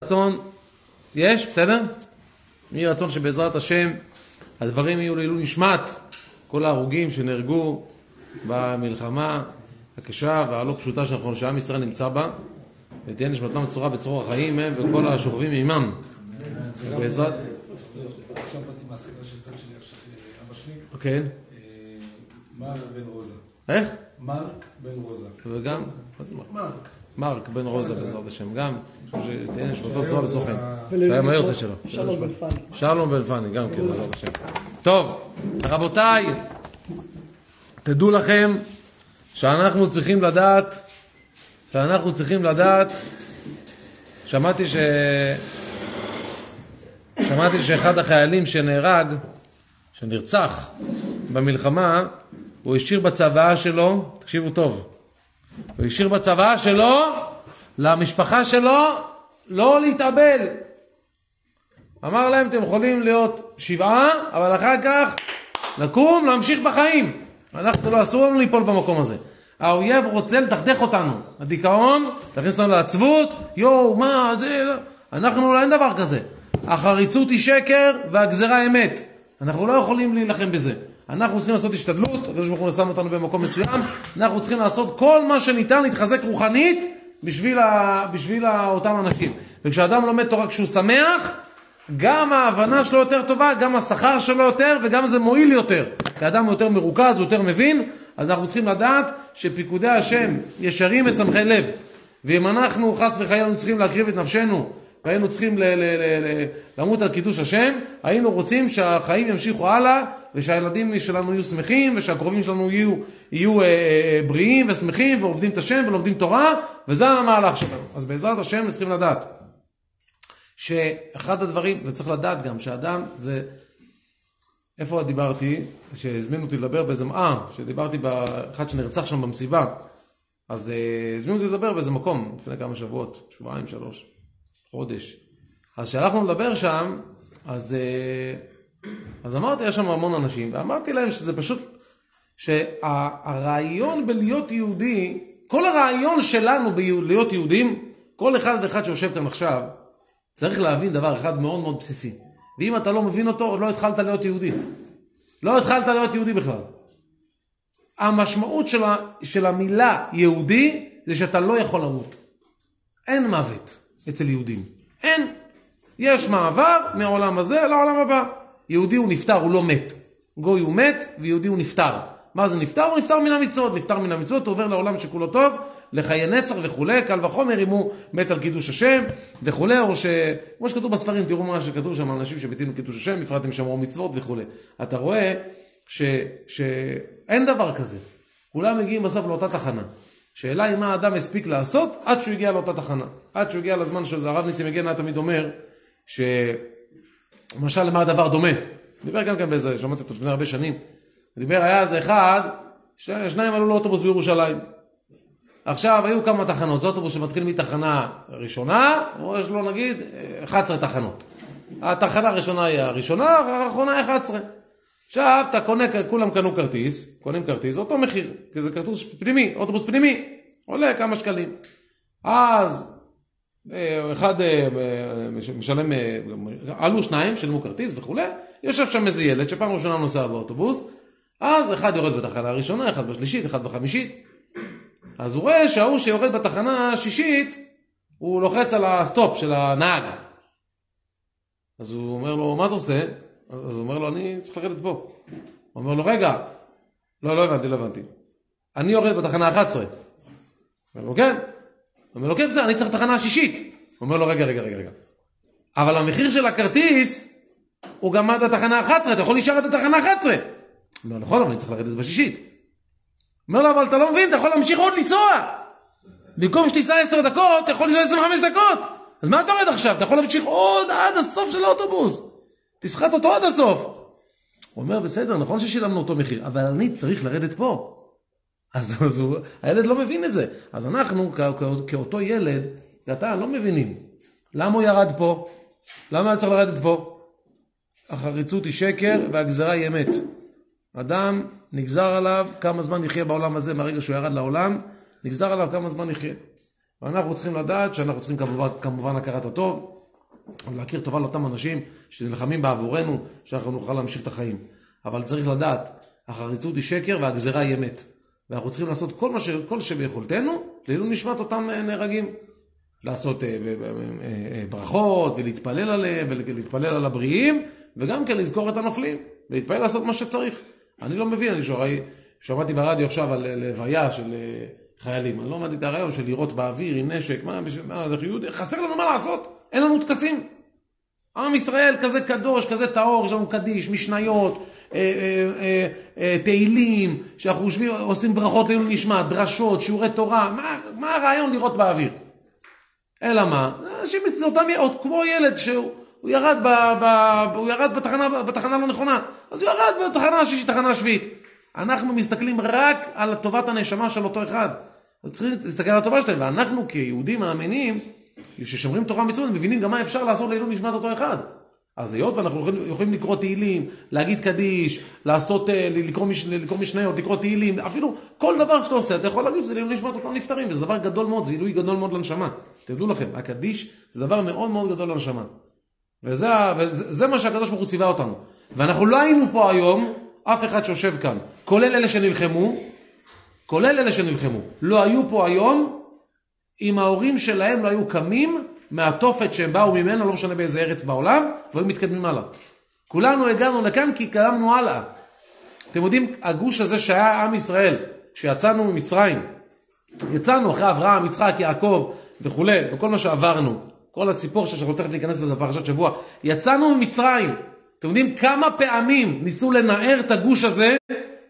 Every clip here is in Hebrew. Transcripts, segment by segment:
רצון יש, בסדר? יהי רצון שבעזרת השם הדברים יהיו לעילוי נשמת כל ההרוגים שנהרגו במלחמה הקשה והלא פשוטה שעם ישראל נמצא בה, ותהיה נשמתם בצורה בצרור החיים הם וכל השוכבים עימם. בעזרת... עכשיו באתי מהסדר של פרק שלי עכשיו אבא שלי. אוקיי. מרק בן רוזה. איך? מרק בן רוזה. וגם? מרק. מרק בן רוזה בעזרת השם גם. שתהיה נשמתו בצורה בצרור חיים. והיה מהרצת שלו. שלום בן פני. שלום בן פני, גם כן בעזרת השם. טוב, רבותיי, תדעו לכם שאנחנו צריכים לדעת, שמעתי שאחד החיילים שנרצח במלחמה, הוא השאיר בצוואה שלו, תקשיבו טוב, הוא השאיר בצוואה שלו למשפחה שלו לא להתאבל. אמר להם, אתם יכולים להיות 7, אבל אחר כך לקום, להמשיך בחיים. אנחנו לא, אסור לנו ליפול במקום הזה. האויב רוצה לדכדך אותנו. הדיכאון, תכניס לנו לעצבות, מה זה? אנחנו לא, אין דבר כזה. החריצות היא שקר והגזרה אמת. אנחנו לא יכולים להילחם בזה. אנחנו צריכים לעשות השתדלות, הקדוש ברוך הוא שם אותנו במקום מסוים, אנחנו צריכים לעשות כל מה שניתן להתחזק רוחנית בשביל אותם אנשים. וכשאדם לומד תורה כשהוא שמח, גם ההבנה שלו יותר טובה, גם השכר שלו יותר, וגם זה מועיל יותר. כי האדם הוא יותר מרוכז, הוא יותר מבין, אז אנחנו צריכים לדעת שפיקודי השם ישרים ושמחי לב. ואם אנחנו חס וחלילה צריכים להקריב את נפשנו, והיינו צריכים למות על קידוש השם, היינו רוצים שהחיים ימשיכו הלאה, ושהילדים שלנו יהיו שמחים, ושהקרובים שלנו יהיו בריאים ושמחים, ועובדים את השם ולומדים תורה, וזה המהלך שלנו. אז בעזרת השם צריכים לדעת שאחד הדברים, וצריך לדעת גם שהאדם זה, איפה דיברתי, שהזמינו אותי לדבר באיזה, שדיברתי באחד שנרצח שם במסיבה, אז הזמינו אותי לדבר באיזה מקום, לפני כמה שבועות, 2, 3, חודש. אז כשהלכנו לדבר שם, אז אמרתי, יש שם המון אנשים, ואמרתי להם שזה פשוט, שהרעיון בלהיות יהודי, כל הרעיון שלנו בלהיות יהודים, כל אחד ואחד שיושב כאן עכשיו, צריך להבין דבר אחד מאוד מאוד בסיסי. ואם אתה לא מבין אותו, עוד לא התחלת להיות יהודי. לא התחלת להיות יהודי בכלל. המשמעות של המילה יהודי, זה שאתה לא יכול למות. אין מוות אצל יהודים. אין. יש מעבר מהעולם הזה לעולם הבא. יהודי הוא נפטר, הוא לא מת. גוי הוא מת, ויהודי הוא נפטר. מה זה נפטר? הוא נפטר מן המצוות. נפטר מן המצוות, הוא עובר לעולם שכולו טוב, לחיי נצח וכו', קל וחומר אם הוא מת על קידוש השם וכו', או כמו שכתוב בספרים, תראו מה שכתוב שם, אנשים שבתים קידוש השם, בפרט הם שמרו מצוות וכו'. אתה רואה שאין דבר כזה. כולם מגיעים בסוף לאותה תחנה. שאלה היא מה האדם הספיק לעשות עד שהוא הגיע לאותה תחנה. עד שהוא הגיע לזמן שזה, הרב ניסים מגן תמיד אומר, למשל למה הדבר דומה. דיבר גם כן באיזה, שמעתי אותו לפני הרבה שנים. דיבר, היה איזה אחד, שניים עלו לאוטובוס בירושלים. עכשיו היו כמה תחנות, זה אוטובוס שמתחיל מתחנה ראשונה, או יש לו נגיד 11 תחנות. התחנה הראשונה היא הראשונה, האחרונה היא 11. עכשיו אתה קונה, כולם קנו כרטיס, קונים כרטיס, אותו מחיר, כי זה כרטיס פנימי, אוטובוס פנימי, עולה כמה שקלים. אז אחד משלם, עלו 2, שלמו כרטיס וכו', יושב שם איזה ילד שפעם ראשונה נוסע באוטובוס, אז אחד יורד בתחנה הראשונה, אחד בשלישית, אחד בחמישית. אז הוא רואה שההוא שיורד בתחנה השישית, הוא לוחץ על הסטופ של הנהג. אז הוא אומר לו, מה אתה עושה? אז הוא אומר לו, אני צריך לרדת פה. הוא אומר לו, רגע, לא הבנתי. אני יורד בתחנה 11. הוא אומר לו, כן. הוא אומר לו, כן, בסדר, אני צריך תחנה השישית. הוא אומר לו, רגע. אבל המחיר של הכרטיס, הוא גם עד התחנה 11, אתה יכול להישאר עד התחנה 11. הוא אומר, נכון, אבל אני צריך לרדת בשישית. אומר לו, אבל אתה לא מבין, אתה יכול להמשיך עוד לנסוע. במקום שתיסע 10 דקות, אתה יכול לנסוע 25 דקות. אז מה אתה רואה עכשיו? אתה יכול להמשיך עוד עד הסוף של האוטובוס. תסחט אותו עד הסוף. הוא אומר, בסדר, נכון ששילמנו אותו מחיר, אבל אני צריך לרדת פה. אז הילד לא מבין את זה. אז אנחנו, כאותו ילד, אתה לא מבינים. למה הוא ירד פה? למה הוא צריך לרדת פה? החריצות היא שקר והגזרה היא אמת. אדם נגזר עליו כמה זמן יחיה בעולם הזה מהרגע שהוא ירד לעולם, נגזר עליו כמה זמן יחיה. ואנחנו צריכים לדעת שאנחנו צריכים כמובן הכרת הטוב, ולהכיר טובה לאותם אנשים שנלחמים בעבורנו, שאנחנו נוכל להמשיך את החיים. אבל צריך לדעת, החריצות היא שקר והגזרה היא אמת. ואנחנו צריכים לעשות כל שביכולתנו, לעילוי נשמת אותם נהרגים. לעשות ברכות ולהתפלל עליהם ולהתפלל על הבריאים, וגם כן לזכור את הנופלים, ולהתפלל לעשות מה שצריך. אני לא מבין, שמעתי ברדיו עכשיו על לוויה של חיילים, אני לא מדעתי את הרעיון של לראות באוויר עם נשק, חסר לנו מה לעשות, אין לנו תקסים. עם ישראל כזה קדוש, כזה טהור, יש לנו קדיש, משניות, תהילים, שאנחנו עושים ברכות לעילוי נשמת, דרשות, שיעורי תורה, מה הרעיון לראות באוויר? אלא מה? אנשים אותם כמו ילד שהוא ירד בתחנה לא נכונה, אז הוא ירד בתחנה השישית, תחנה השביעית. אנחנו מסתכלים רק על טובת הנשמה של אותו אחד. צריכים להסתכל על הטובה שלהם, ואנחנו כיהודים מאמינים, ששומרים תורה מצוות, מבינים גם מה אפשר לעשות לעילוי נשמת אותו אחד. אז היות ואנחנו יכולים לקרוא תהילים, להגיד קדיש, לקרוא משניות, לקרוא תהילים, אפילו כל דבר שאתה עושה, אתה יכול להגיד שזה לעילוי נשמת אותם נפטרים, וזה דבר גדול מאוד, זה עילוי גדול מאוד לנשמה. תדעו לכם, הקדיש זה דבר מאוד מאוד גדול לנשמה. וזה מה שהקדוש ברוך הוא ציווה אותנו. ואנחנו לא היינו פה היום, אף אחד שיושב כאן, כולל אלה שנלחמו, לא היו פה היום, אם ההורים שלהם לא היו קמים מהתופת שהם באו ממנו, לא משנה באיזה ארץ בעולם, והיו מתקדמים הלאה. כולנו הגענו לכאן כי קדמנו הלאה. אתם יודעים, הגוש הזה שהיה עם ישראל, שיצאנו ממצרים, יצאנו אחרי אברהם, יצחק, יעקב וכו', וכל מה שעברנו, כל הסיפור שאנחנו תכף ניכנס לזה בפרשת שבוע, יצאנו ממצרים. אתם יודעים כמה פעמים ניסו לנער את הגוש הזה,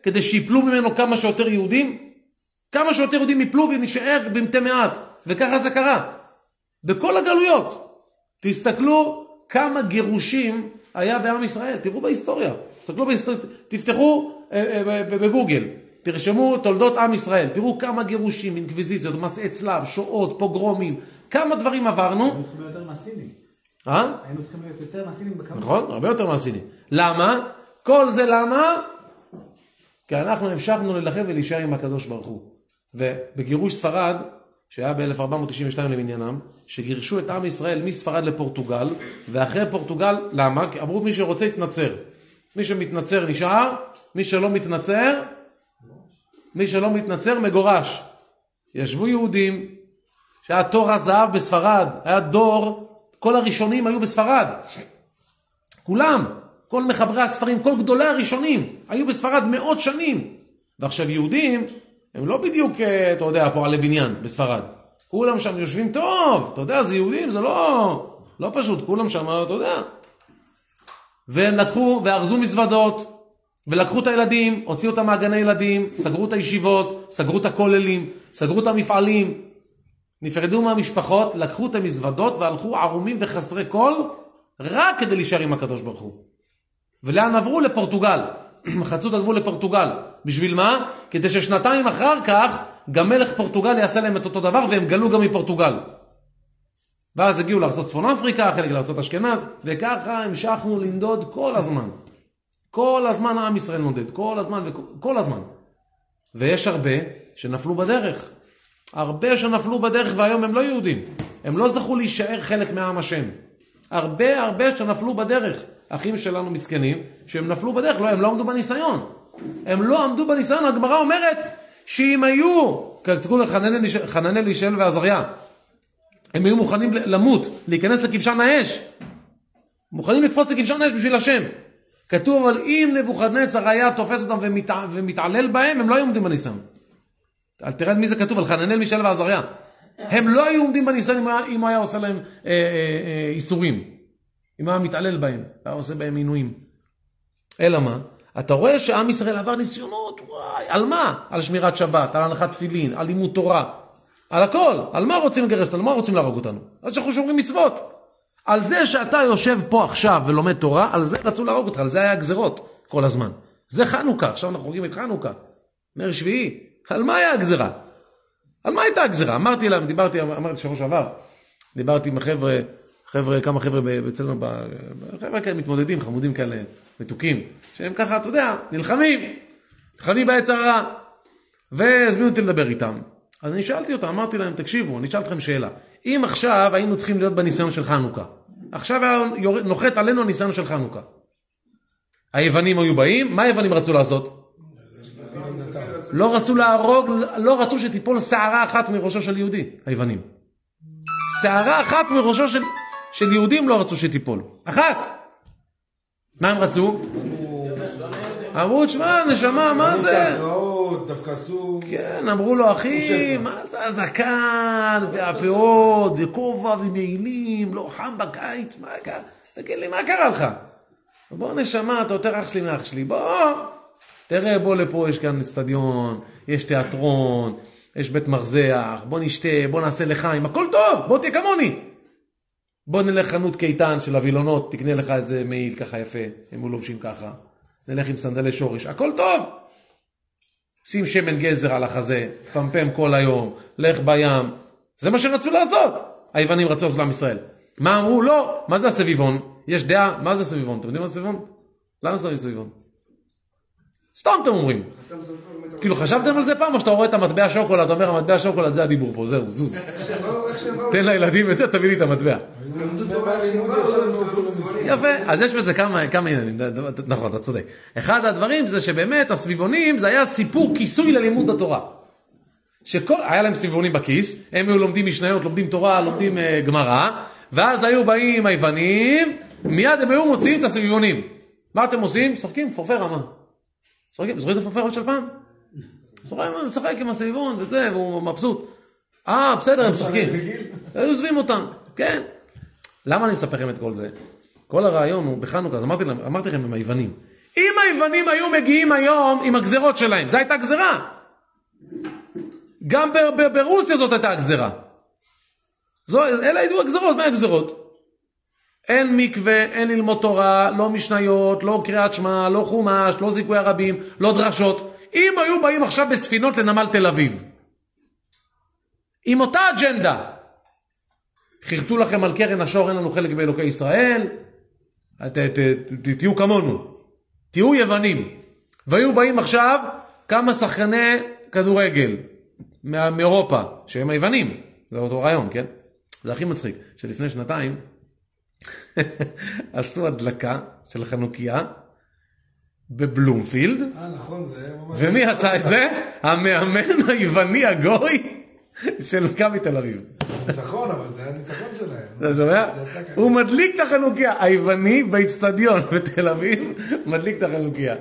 כדי שיפלו ממנו כמה שיותר יהודים? כמה שיותר יהודים יפלו ונשאר במתי מעט, וככה זה קרה. בכל הגלויות. תסתכלו כמה גירושים היה בעם ישראל, תראו בהיסטוריה. תפתחו בגוגל, תרשמו תולדות עם ישראל, תראו כמה גירושים, אינקוויזיציות, מסעי צלב, שואות, פוגרומים, כמה דברים עברנו. היינו צריכים להיות יותר מהסינים. היינו צריכים להיות יותר מהסינים בכמה. נכון, הרבה יותר מהסינים. למה? כל זה למה? כי אנחנו המשכנו ללחם ולהישאר עם הקדוש ברוך הוא. ובגירוש ספרד, שהיה ב-1492 למניינם, שגירשו את עם ישראל מספרד לפורטוגל, ואחרי פורטוגל, למה? כי אמרו מי שרוצה יתנצר. מי שמתנצר נשאר, מי שלא מתנצר מגורש. ישבו יהודים, שהיה תור הזהב בספרד, היה דור, כל הראשונים היו בספרד. כולם, כל מחברי הספרים, כל גדולי הראשונים, היו בספרד מאות שנים. ועכשיו יהודים, הם לא בדיוק, אתה יודע, פועלי בניין בספרד. כולם שם יושבים טוב, אתה יודע, זה יהודים, זה לא פשוט, כולם שם, אתה יודע. והם לקחו וארזו מזוודות, ולקחו את הילדים, הוציאו אותם מהגני ילדים, סגרו את הישיבות, סגרו את הכוללים, סגרו את המפעלים, נפרדו מהמשפחות, לקחו את המזוודות והלכו ערומים וחסרי כל, רק כדי להישאר עם הקדוש ברוך הוא. ולאן עברו? לפורטוגל. חצו את הגבול לפורטוגל. בשביל מה? כדי ששנתיים אחר כך, גם מלך פורטוגל יעשה להם את אותו דבר, והם גלו גם מפורטוגל. ואז הגיעו לארצות צפון אפריקה, חלק לארצות אשכנז, וככה המשכנו לנדוד כל הזמן. כל הזמן עם ישראל נודד, כל הזמן. ויש הרבה שנפלו בדרך. הרבה שנפלו בדרך, והיום הם לא יהודים. הם לא זכו להישאר חלק מהעם השם. הרבה שנפלו בדרך. אחים שלנו מסכנים, שהם נפלו בדרך, הם לא עמדו בניסיון. הגמרא אומרת שאם היו, כתבו לחננאל, ישעיאל ועזריה, הם היו מוכנים למות, להיכנס לכבשן האש. מוכנים לקפוץ לכבשן האש בשביל השם. כתוב, אבל אם נבוכדנצר היה תופס אותם ומתעלל בהם, הם לא היו עומדים בניסיון. אל תראה מי זה כתוב, על חננאל, ישעיאל ועזריה. הם לא היו עומדים בניסיון אם היה עושה להם איסורים. אם היה מתעלל בהם, היה עושה בהם עינויים. אלא מה? אתה רואה שעם ישראל עבר ניסיונות, וואי, על מה? על שמירת שבת, על הנחת תפילין, על לימוד תורה, על הכל. על מה רוצים לגרש אותנו? על מה רוצים להרוג אותנו? על שאנחנו שומרים מצוות. על זה שאתה יושב פה עכשיו ולומד תורה, על זה רצו להרוג אותך, על זה היה הגזרות כל הזמן. זה חנוכה, עכשיו אנחנו חוגגים את חנוכה, נר שביעי. על מה היה הגזרה? על מה הייתה הגזרה? אמרתי שבוע שעבר, דיברתי עם כמה חבר'ה אצלנו, חבר'ה כאלה מתמודדים, חמודים כאלה, מתוקים, שהם ככה, אתה יודע, נלחמים בעץ הרע, והזמינו אותי לדבר איתם. אז אני שאלתי אותם, אמרתי להם, תקשיבו, אני שאלתי לכם שאלה. אם עכשיו היינו צריכים להיות בניסיון של חנוכה, עכשיו נוחת עלינו הניסיון של חנוכה. היוונים היו באים, מה היוונים רצו לעשות? לא רצו להרוג, לא רצו שתיפול שערה אחת מראשו של יהודי, היוונים. שערה אחת מראשו של יהודים לא רצו שתיפול. אחת. מה הם רצו? אמרו, תשמע, נשמה, מה זה? דווקא עשו... כן, אמרו לו, אחי, מה זה הזקן והפאות, וכובע ומעילים, לא חם בקיץ, מה קרה? תגיד לי, מה קרה לך? בוא נשמה, אתה יותר אח שלי מאח שלי, בוא. תראה, בוא לפה, יש כאן אצטדיון, יש תיאטרון, יש בית מרזח, בוא נשתה, בוא נעשה לחיים, הכל טוב, בוא תהיה כמוני. בוא נלך חנות קיטן של הווילונות, תקנה לך איזה מעיל ככה יפה, הם הוא לובשים ככה. נלך עם סנדלי שורש, הכל טוב. שים שמן גזר על החזה, פמפם כל היום, לך בים. זה מה שרצו לעשות. היוונים רצו לעשות לעם ישראל. מה אמרו? לא. מה זה הסביבון? יש דעה, מה זה סביבון? אתם יודעים מה סביבון? למה זה סביבון? סתם אתם אומרים. כאילו חשבתם על זה פעם, או שאתה רואה את המטבע שוקולד, אתה אומר, המטבע שוקולד זה הדיבור פה, זהו, זוז. תן לילדים את זה, תביא לי את המטבע. יפה, אז יש בזה כמה עניינים, נכון, אתה צודק. אחד הדברים זה שבאמת הסביבונים זה היה סיפור כיסוי ללימוד התורה. היה להם סביבונים בכיס, הם היו לומדים משניות, לומדים תורה, לומדים גמרא, ואז היו באים היוונים, מיד הם היו מוציאים את הסביבונים. מה אתם עושים? שוחקים פורפר רמה. זוכרים את הפורפרות של פעם? הוא משחק עם הסביבון וזה, והוא מבסוט. בסדר, הם משחקים. היו עוזבים אותם, כן. למה אני מספר לכם את כל זה? כל הרעיון הוא בחנוכה, אז אמרתי לכם עם היוונים. אם היוונים היו מגיעים היום עם הגזרות שלהם, זו הייתה גזרה. גם ברוסיה זאת הייתה הגזרה. אלה היו הגזרות, מה הגזרות? אין מקווה, אין ללמוד תורה, לא משניות, לא קריאת שמע, לא חומש, לא זיכוי הרבים, לא דרשות. אם היו באים עכשיו בספינות לנמל תל אביב, עם אותה אג'נדה, חרטו לכם על קרן השור, אין לנו חלק באלוקי ישראל, תהיו כמונו, תהיו יוונים. והיו באים עכשיו כמה שחקני כדורגל מאירופה, שהם היוונים, זה אותו רעיון, כן? זה הכי מצחיק, שלפני שנתיים, עשו הדלקה של חנוכיה בבלומפילד. נכון, זה ממש... ומי עשה את זה? המאמן היווני הגוי של מכבי תל אביב. ניצחון, אבל זה היה ניצחון שלהם. אתה שומע? הוא מדליק את החנוכיה, היווני באצטדיון בתל אביב, מדליק את החנוכיה.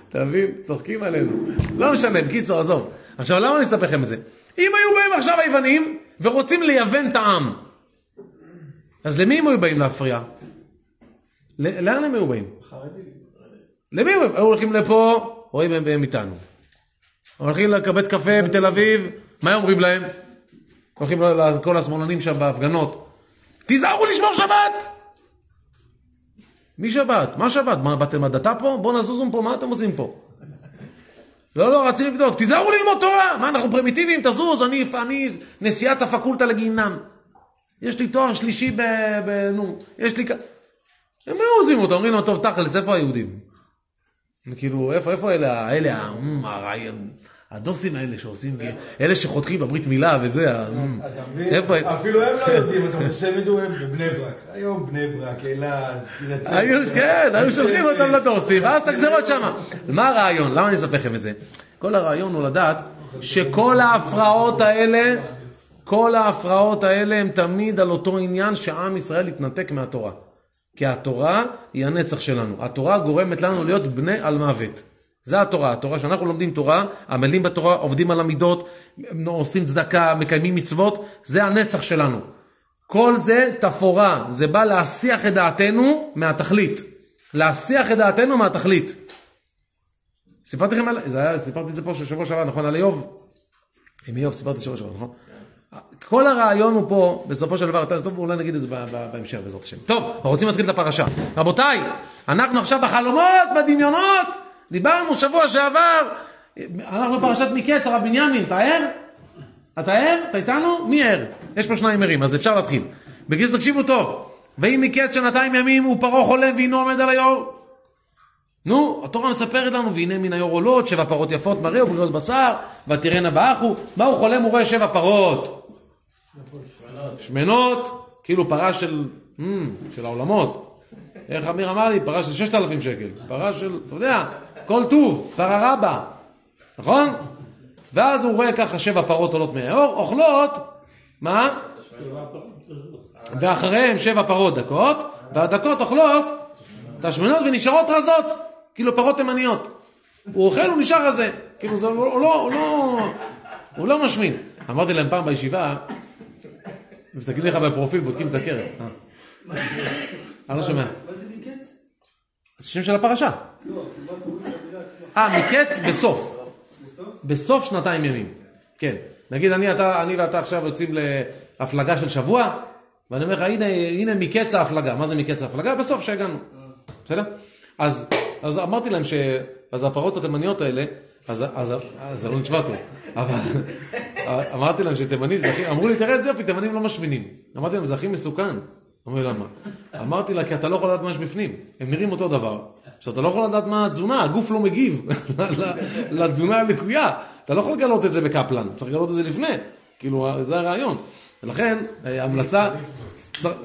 אתה מבין? צוחקים עלינו. לא משנה, בקיצור, עזוב. עכשיו, למה אני אספר לכם את זה? אם היו באים עכשיו היוונים ורוצים לייוון את העם, אז למי הם היו באים להפריע? לאן הם היו באים? למי הם היו הולכים לפה? רואים הם איתנו. הולכים לקבט קפה בתל אביב, מה אומרים להם? הולכים לכל השמאלנים שם בהפגנות. תיזהרו לשמור שבת! מי שבת? מה שבת? מה, באתם הדתה פה? בואו נזוזום פה, מה אתם עושים פה? לא, רצינו לבדוק. תיזהרו ללמוד תורה! מה, אנחנו פרימיטיביים? תזוז, אני נשיאת הפקולטה לגיהינום. יש לי תואר שלישי יש לי... הם היו עוזבים אותו, אומרים לו, טוב, תכלס, איפה היהודים? כאילו, איפה אלה, הדוסים האלה שעושים, אלה שחותכים בברית מילה וזה, אפילו הם לא יודעים, אתה רוצה שהם ידעו, הם בבני ברק. היום בני ברק, אלעד, כן, היו שולחים אותם לדוסים, ואז תגזרות שם. מה הרעיון? למה אני אספר לכם את זה? כל הרעיון הוא לדעת שכל ההפרעות האלה הם תמיד על אותו עניין שעם ישראל יתנתק מהתורה. כי התורה היא הנצח שלנו. התורה גורמת לנו להיות בני על מוות. זה התורה. התורה שאנחנו לומדים תורה, עמלים בתורה, עובדים על המידות, עושים צדקה, מקיימים מצוות, זה הנצח שלנו. כל זה תפורה. זה בא להסיח את דעתנו מהתכלית. להסיח את דעתנו מהתכלית. סיפרתי לכם סיפרתי את זה פה שבוע שעבר, נכון? על איוב. עם איוב סיפרתי שבוע שעבר, נכון? כל הרעיון הוא פה, בסופו של דבר, טוב, אולי נגיד את זה בהמשך, בעזרת השם. טוב, אנחנו רוצים להתחיל את הפרשה. רבותיי, אנחנו עכשיו בחלומות, בדמיונות, דיברנו שבוע שעבר, אנחנו פרשת מקץ, הרב בנימין, אתה ער? אתה ער? אתה איתנו? מי ער? יש פה שניים ערים, אז אפשר להתחיל. בגיס תקשיבו טוב, ואם מקץ 2 ימים הוא פרעה חולם והינו עומד על היאור. נו, התורה מספרת לנו, והנה מן היור עולות, 7 פרות יפות מראה ובריאות בשר, ותראינה באחו. מה הוא חולם? הוא רואה 7 פרות. שמנות, כאילו פרה של העולמות. איך אמיר אמר לי? פרה של 6,000 שקל. פרה של, אתה יודע, כל טוב, פרה רבה. נכון? ואז הוא רואה ככה 7 פרות עולות מהאור, אוכלות, מה? ואחריהם 7 פרות דקות, והדקות אוכלות את השמנות ונשארות רזות, כאילו פרות תימניות. הוא אוכל, הוא נשאר רזה. כאילו זה, הוא לא משמין. אמרתי להם פעם בישיבה, מסתכלים לך בפרופיל, בודקים את הכרס. אני לא שומע. מה זה מקץ? זה שם של הפרשה. מקץ בסוף. בסוף 2 ימים. כן. נגיד אני ואתה עכשיו יוצאים להפלגה של שבוע, ואני אומר לך, הנה מקץ ההפלגה. מה זה מקץ ההפלגה? בסוף שהגענו. בסדר? אז אמרתי להם אז הפרות התימניות האלה, אז זה לא נשמע טוב. אבל אמרתי להם שתימנים זה הכי, אמרו לי, תראה איזה יופי, תימנים לא משמינים. אמרתי להם, זה הכי מסוכן. אמרו לי, למה? אמרתי לה, כי אתה לא יכול לדעת מה יש בפנים. הם נראים אותו דבר. שאתה לא יכול לדעת מה התזונה, הגוף לא מגיב לתזונה הלקויה. אתה לא יכול לגלות את זה בקפלן, צריך לגלות את זה לפני. כאילו, זה הרעיון. ולכן, המלצה,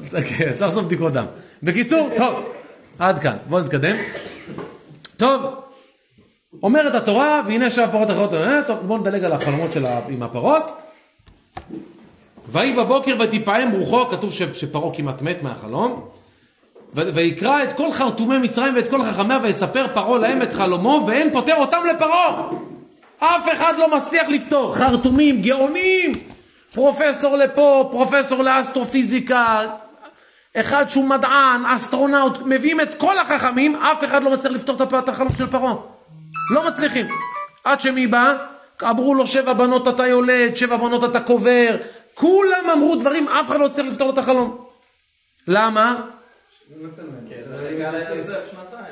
צריך לעשות בדיקות דם. בקיצור, טוב, עד כאן. בואו נתקדם. טוב, אומרת התורה, והנה 7 פרות אחרות, טוב, בואו נדלג על החלומות עם הפרות. ויהי בבוקר ותיפעם רוחו, כתוב שפרעה כמעט מת מהחלום, ויקרא את כל חרטומי מצרים ואת כל חכמיה, ויספר פרעה להם את חלומו, ואין פותר אותם לפרעה. אף אחד לא מצליח לפתור. חרטומים, גאונים, פרופסור לפה, פרופסור לאסטרופיזיקה, אחד שהוא מדען, אסטרונאוט, מביאים את כל החכמים, אף אחד לא מצליח לפתור את החלום של פרעה. לא מצליחים. עד שמי בא, אמרו לו 7 בנות אתה יולד, 7 בנות אתה קובר, כולם אמרו דברים, אף אחד לא הצליח לפתור את החלום. למה? כי זה מחכה ליוסף 2.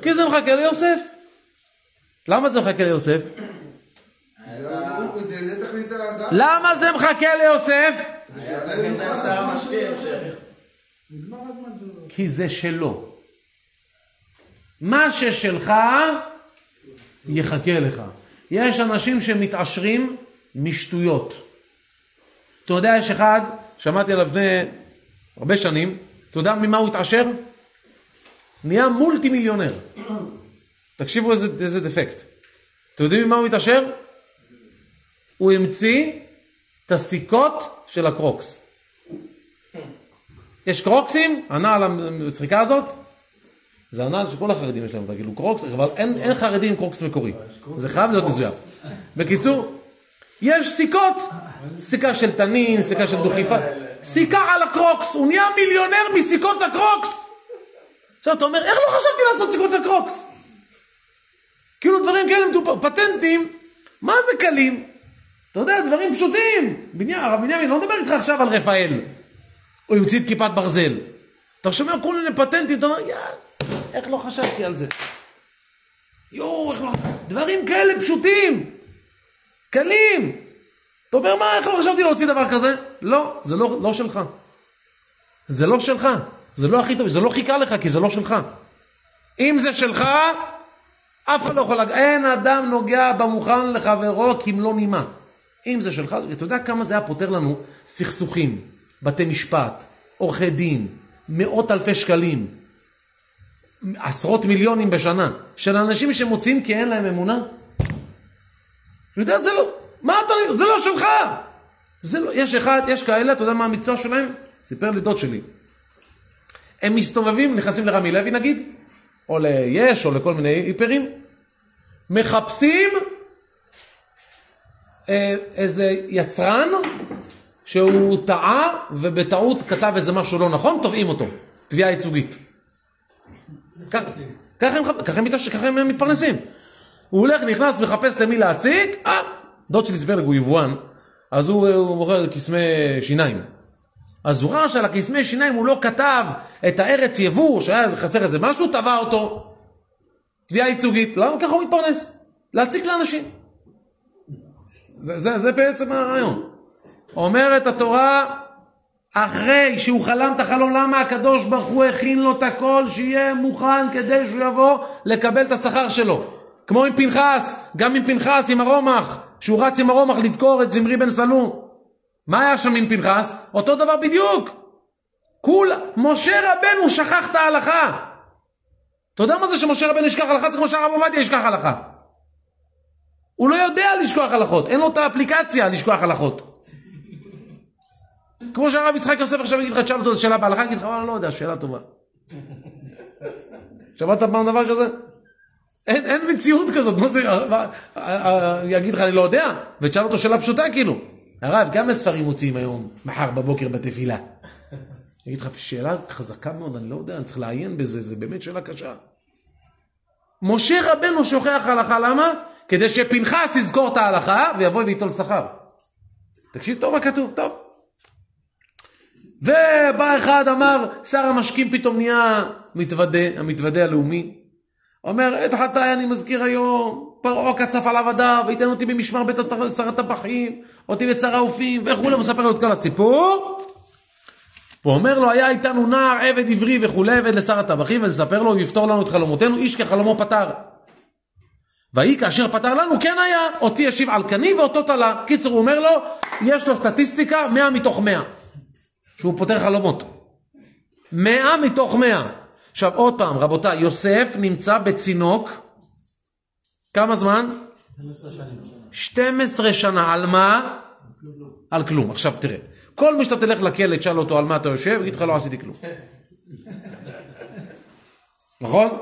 כי זה מחכה ליוסף. למה זה מחכה ליוסף? למה זה מחכה ליוסף? כי זה שלו. מה ששלך יחכה לך. יש אנשים שמתעשרים משטויות. אתה יודע, יש אחד, שמעתי עליו לפני הרבה שנים, אתה יודע ממה הוא התעשר? נהיה מולטי מיליונר. תקשיבו איזה דפקט. אתה יודעים ממה הוא התעשר? הוא המציא את הסיכות של הקרוקס. יש קרוקסים, הנעל המצחיקה הזאת, זה הנעל שכל החרדים יש להם אותה, כאילו קרוקס, אבל אין חרדים עם קרוקס מקורי. זה חייב להיות מזויף. בקיצור, יש סיכות, סיכה של תנין, סיכה של דוכיפה, סיכה על הקרוקס, הוא נהיה מיליונר מסיכות לקרוקס. עכשיו אתה אומר, איך לא חשבתי לעשות סיכות לקרוקס? כאילו דברים כאלה פטנטים, מה זה קלים? אתה יודע, דברים פשוטים. הרב בנימין, לא מדבר איתך עכשיו על רפאל, או ימציא את כיפת ברזל. אתה שומע כל מיני פטנטים, אתה אומר, איך לא חשבתי על זה? איך לא... דברים כאלה פשוטים, קלים. אתה אומר, מה, איך לא חשבתי להוציא דבר כזה? לא, זה לא שלך. זה לא שלך. זה לא הכי טוב, זה לא חיכה לך, כי זה לא שלך. אם זה שלך, אף אחד לא יכול להגיד, אין אדם נוגע במוכן לחברו, כי אם לא נימה. אם זה שלך, אתה יודע כמה זה היה פותר לנו סכסוכים, בתי משפט, עורכי דין, 100,000 שקלים, 10 מיליונים בשנה, של אנשים שמוצאים כי אין להם אמונה. אתה יודע, זה לא, מה אתה, זה לא שלך. זה לא, יש כאלה, אתה יודע מה המקצוע שלהם? סיפר לי דוד שלי. הם מסתובבים, נכנסים לרמי לוי נגיד, או ליש, או לכל מיני היפרים, מחפשים איזה יצרן שהוא טעה ובטעות כתב איזה משהו לא נכון, תובעים אותו, תביעה ייצוגית. ככה הם מתפרנסים. הוא הולך, נכנס, מחפש למי להציג, דוד שלי סיפר לי, הוא יבואן, אז הוא מוכר כסמי שיניים. אז הוא ראה שעל הכסמי שיניים הוא לא כתב את הארץ יבוא, שהיה חסר איזה משהו, טבע אותו. תביעה ייצוגית. למה? ככה הוא מתפרנס. להציק לאנשים. זה בעצם הרעיון. אומרת התורה, אחרי שהוא חלם את החלום, למה הקדוש ברוך הוא הכין לו את הכל שיהיה מוכן כדי שהוא יבוא לקבל את השכר שלו? כמו עם פנחס, גם עם פנחס, עם הרומח, שהוא רץ עם הרומח לדקור את זמרי בן סלום. מה היה שם עם פנחס? אותו דבר בדיוק. משה רבנו שכח את ההלכה. אתה יודע מה זה שמשה רבנו ישכח הלכה? זה כמו שהרב עובדיה ישכח הלכה. הוא לא יודע לשכוח הלכות, אין לו את האפליקציה לשכוח הלכות. כמו שהרב יצחק יוסף עכשיו יגיד לך, תשאל אותו, זו שאלה בהלכה, יגיד לך, לא יודע, שאלה טובה. שמעת פעם דבר כזה? אין מציאות כזאת, מה זה, יגיד לך, אני לא יודע, ותשאל אותו שאלה פשוטה כאילו. הרב, כמה ספרים מוציאים היום, מחר בבוקר בתפילה? יגיד לך, שאלה חזקה מאוד, אני לא יודע, אני צריך לעיין בזה, זה באמת שאלה קשה. משה רבנו שוכח הלכה, למה? כדי שפנחס יזכור את ההלכה, ויבוא ויטול שכר. תקשיב טוב מה כתוב, טוב. ובא אחד אמר, שר המשקים פתאום נהיה המתוודה הלאומי. אומר, את חטאי אני מזכיר היום, פרעה קצף עליו עדיו, ויתן אותי במשמר בית שר הטבחים, אותי בצר האופים, וכולי, מספר לו את כל הסיפור. הוא אומר לו, היה איתנו נער, עבד עברי וכולי, עבד לשר הטבחים, ונספר לו, הוא יפתור לנו את חלומותינו, איש כחלומו פתר. והיא כאשר פתר לנו, כן היה, אותי ישיב על קני ואותו תלה. קיצור, הוא אומר לו, יש לו סטטיסטיקה 100 מתוך 100. שהוא פותר חלומות. 100 מתוך 100. עכשיו עוד פעם, רבותיי, יוסף נמצא בצינוק, כמה זמן? 12 שנה. על מה? על כלום. עכשיו תראה, כל מי שאתה תלך לכלא, תשאל אותו על מה אתה יושב, יגיד לך לא עשיתי כלום. נכון?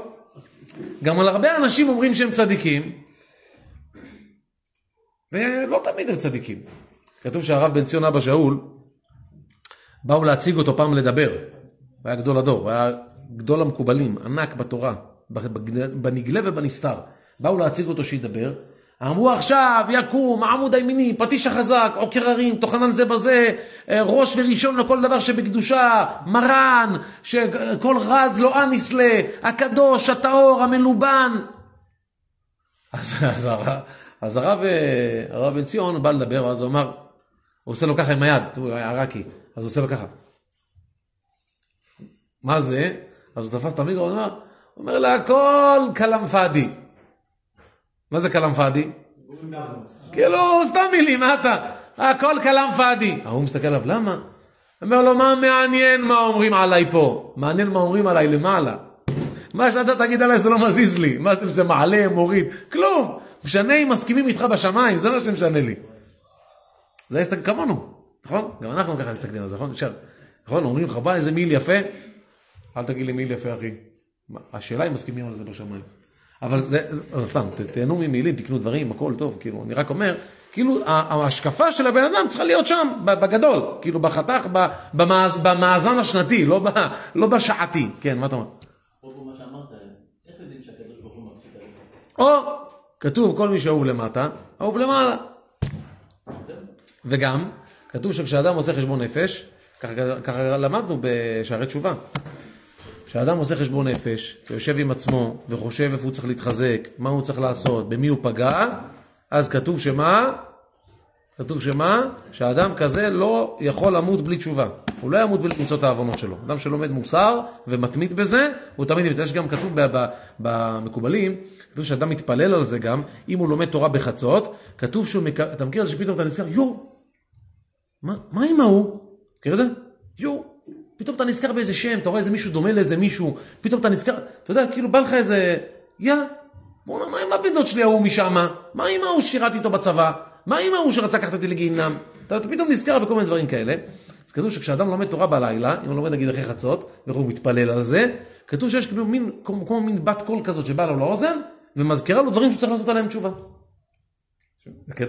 גם על הרבה אנשים אומרים שהם צדיקים, ולא תמיד הם צדיקים. כתוב שהרב בן ציון אבא שאול, באו להציג אותו פעם לדבר. הוא היה גדול הדור, הוא היה גדול המקובלים, ענק בתורה, בנגלה ובנסתר. באו להציג אותו שידבר, אמרו עכשיו יקום, עמוד הימיני, פטיש החזק, עוקר הרים, תוכנן זה בזה, ראש וראשון לכל דבר שבקדושה, מרן, שכל רז לא אניסלה, הקדוש, הטהור, המלובן. אז הרב בן ציון בא לדבר, אז הוא אמר, הוא עושה לו ככה עם היד, הוא היה ערקי, אז הוא עושה לו ככה. מה זה? אז הוא תפס את המיקרו, הוא אומר לה, הכל קלם פאדי. מה זה קלם פאדי? כאילו, סתם מילים, מה אתה? הכל קלם פאדי. הוא מסתכל עליו, למה? אומר לו, מה מעניין מה אומרים עליי פה? מעניין מה אומרים עליי למעלה. מה שאתה תגיד עליי זה לא מזיז לי. מה זה מעלה, מוריד? כלום. משנה אם מסכימים איתך בשמיים, זה מה שמשנה לי. זה הסתכל כמונו, נכון? גם אנחנו ככה מסתכלים על זה, נכון? נכון? אומרים לך, בא איזה מיל יפה? אל תגיד לי מיל יפה, אחי. השאלה היא מסכימים על זה בשמיים. אבל זה, סתם, תהנו ממילים, תקנו דברים, הכל טוב, כאילו, אני רק אומר, כאילו, ההשקפה של הבן אדם צריכה להיות שם, בגדול, כאילו, בחתך, במאזן השנתי, לא בשעתי. כן, מה אתה אומר? פה מה שאמרת, איך יודעים שהקדוש ברוך הוא מפסיק עליך? או, כתוב, כל מי שאהוב למטה, אהוב למעלה. וגם, כתוב שכשאדם עושה חשבון נפש, ככה למדנו בשערי תשובה, כשאדם עושה חשבון נפש, ויושב עם עצמו, וחושב איפה הוא צריך להתחזק, מה הוא צריך לעשות, במי הוא פגע, אז כתוב שמה? כתוב שמה? שהאדם כזה לא יכול למות בלי תשובה. הוא לא ימות בלי למצוא את העוונות שלו. אדם שלומד מוסר ומתמיד בזה, הוא תמיד נמצא. יש גם כתוב במקובלים, כתוב שאדם מתפלל על זה גם, אם הוא לומד תורה בחצות, כתוב שהוא, אתה מכיר את זה שפתאום אתה נזכר, מה עם ההוא? מכיר את זה? פתאום אתה נזכר באיזה שם, אתה רואה איזה מישהו דומה לאיזה מישהו, פתאום אתה נזכר, אתה יודע, כאילו בא לך איזה, בואו, מה עם הבנות שלי ההוא משם? מה עם ההוא ששירתי איתו בצבא? מה עם ההוא שרצה לקחת אותי לגיהינום? אתה פתאום נזכר בכל מיני דברים כאלה. אז כתוב שכשאדם לומד תורה בלילה, אם הוא לומד נגיד אחרי חצות, והוא מתפלל על זה, כתוב שיש כמו מין בת קול כזאת שבאה לו לאוזן, ומזכירה לו דברים שצריך לעשות עליהם תשובה.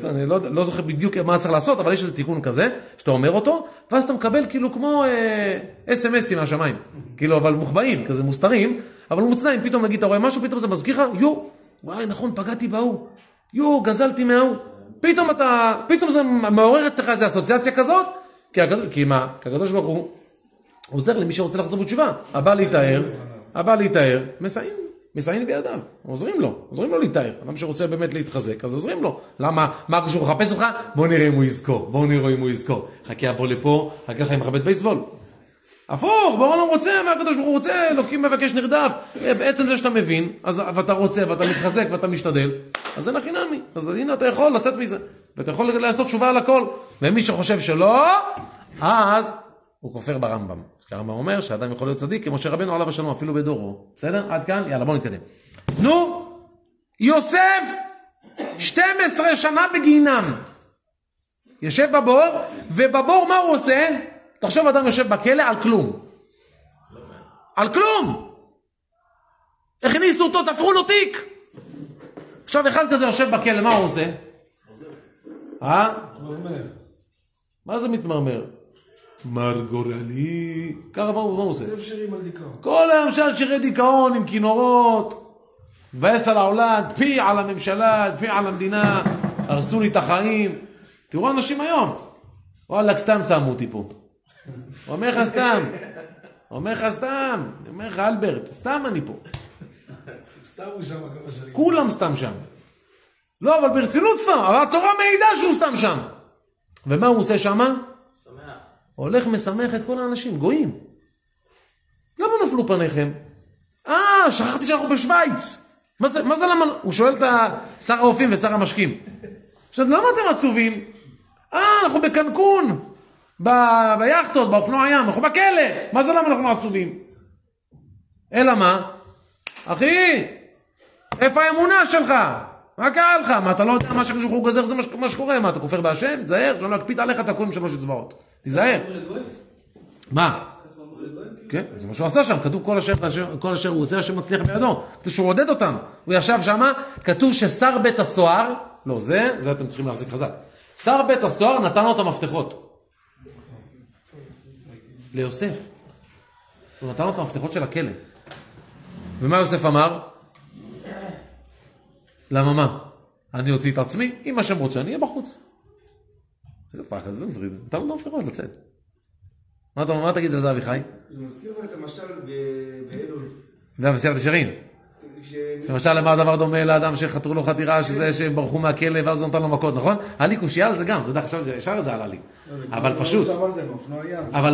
אני לא זוכר בדיוק מה צריך לעשות, אבל יש איזה תיקון כזה, שאתה אומר אותו, ואז אתה מקבל כאילו כמו SMS'ים מהשמיים, כאילו, אבל מוחבאים, כזה מוסתרים, אבל מוצנעים, פתאום נגיד, אתה רואה משהו, פתאום זה מזכיר לך, וואי, נכון, פגעתי בהוא, גזלתי מההוא, פתאום זה מעורר אצלך איזו אסוציאציה כזאת, כי מה? כי הקדוש ברוך הוא עוזר למי שרוצה לחזור בתשובה, הבא להתאר, מסעים, מסייעים בידיו, עוזרים לו להתאר. אדם שרוצה באמת להתחזק, אז עוזרים לו. למה? מה כשהוא מחפש אותך? בוא נראה אם הוא יזכור. חכה, בוא לפה, חכה לך עם מכבד בייסבול. הפוך, בוא לא רוצה, מה הקדוש ברוך הוא רוצה, אלוקים מבקש נרדף. בעצם זה שאתה מבין, ואתה רוצה, ואתה מתחזק, ואתה משתדל, אז זה נחינמי. אז הנה אתה יכול לצאת מזה, ואתה יכול לעשות תשובה על הכל. ומי שחושב שלא, אז הוא כופר ברמב"ם. הרמב"ם אומר שהאדם יכול להיות צדיק כמשה רבנו עליו השלום, אפילו בדורו. בסדר? עד כאן? יאללה, בוא נתקדם. נו, יוסף 12 שנה בגיהינום. יושב בבור, ובבור מה הוא עושה? תחשוב אדם יושב בכלא על כלום. על כלום. הכניסו אותו, תפרו לו תיק. עכשיו אחד כזה יושב בכלא, מה הוא עושה? מה זה מתמרמר? מר גורלי. ככה מה הוא עושה? שירים על דיכאון. כל היום שר שירי דיכאון עם כינורות. מבאס על העולם, דפי על הממשלה, דפי על המדינה, הרסו לי את החיים. תראו אנשים היום. וואלק, סתם שמו אותי פה. הוא אומר לך סתם. אומר לך אלברט, סתם אני פה. סתם הוא שם כמה שנים. כולם סתם שם. לא, אבל ברצינות סתם. אבל התורה מעידה שהוא סתם שם. ומה הוא עושה שם? שמח. הולך משמח את כל האנשים, גויים. למה נפלו פניכם? שכחתי שאנחנו בשוויץ. מה זה למה? הוא שואל את שר האופים ושר המשקים. עכשיו, למה אתם עצובים? אנחנו בקנקון. ביחטות, באופנוע ים, אנחנו בכלא. מה זה למה אנחנו עצובים? אלא מה? אחי, איפה האמונה שלך? מה קרה לך? מה אתה לא יודע מה שקשור הוא גזר? זה מה שקורה. מה אתה כופר בהשם? תזהר, שלא להקפיד עליך תקום 3 צבאות. תזהר. מה? כן, זה מה שהוא עשה שם. כתוב כל אשר הוא עושה, השם מצליח בידו. כתוב שהוא עודד אותם. הוא ישב שם, כתוב ששר בית הסוהר, לא זה אתם צריכים להחזיק חזק. שר בית הסוהר נתן לו את המפתחות. ליוסף. הוא נתן לו את המפתחות של הכלא. ומה יוסף אמר? למה מה? אני אוציא את עצמי, אם השם רוצה, אני אהיה בחוץ. איזה פחד, זה מפריד. נתן לו את המפתחות לצאת. מה תגיד על זה אביחי? זה מזכיר לו את המשל באלול. זה המסיירת ישרים. למשל למה הדבר דומה לאדם שחתרו לו חתירה, שזה שהם ברחו מהכלא ואז נתן לו מכות, נכון? היה לי קושייה על זה גם, אתה יודע, עכשיו ישר זה עלה לי. אבל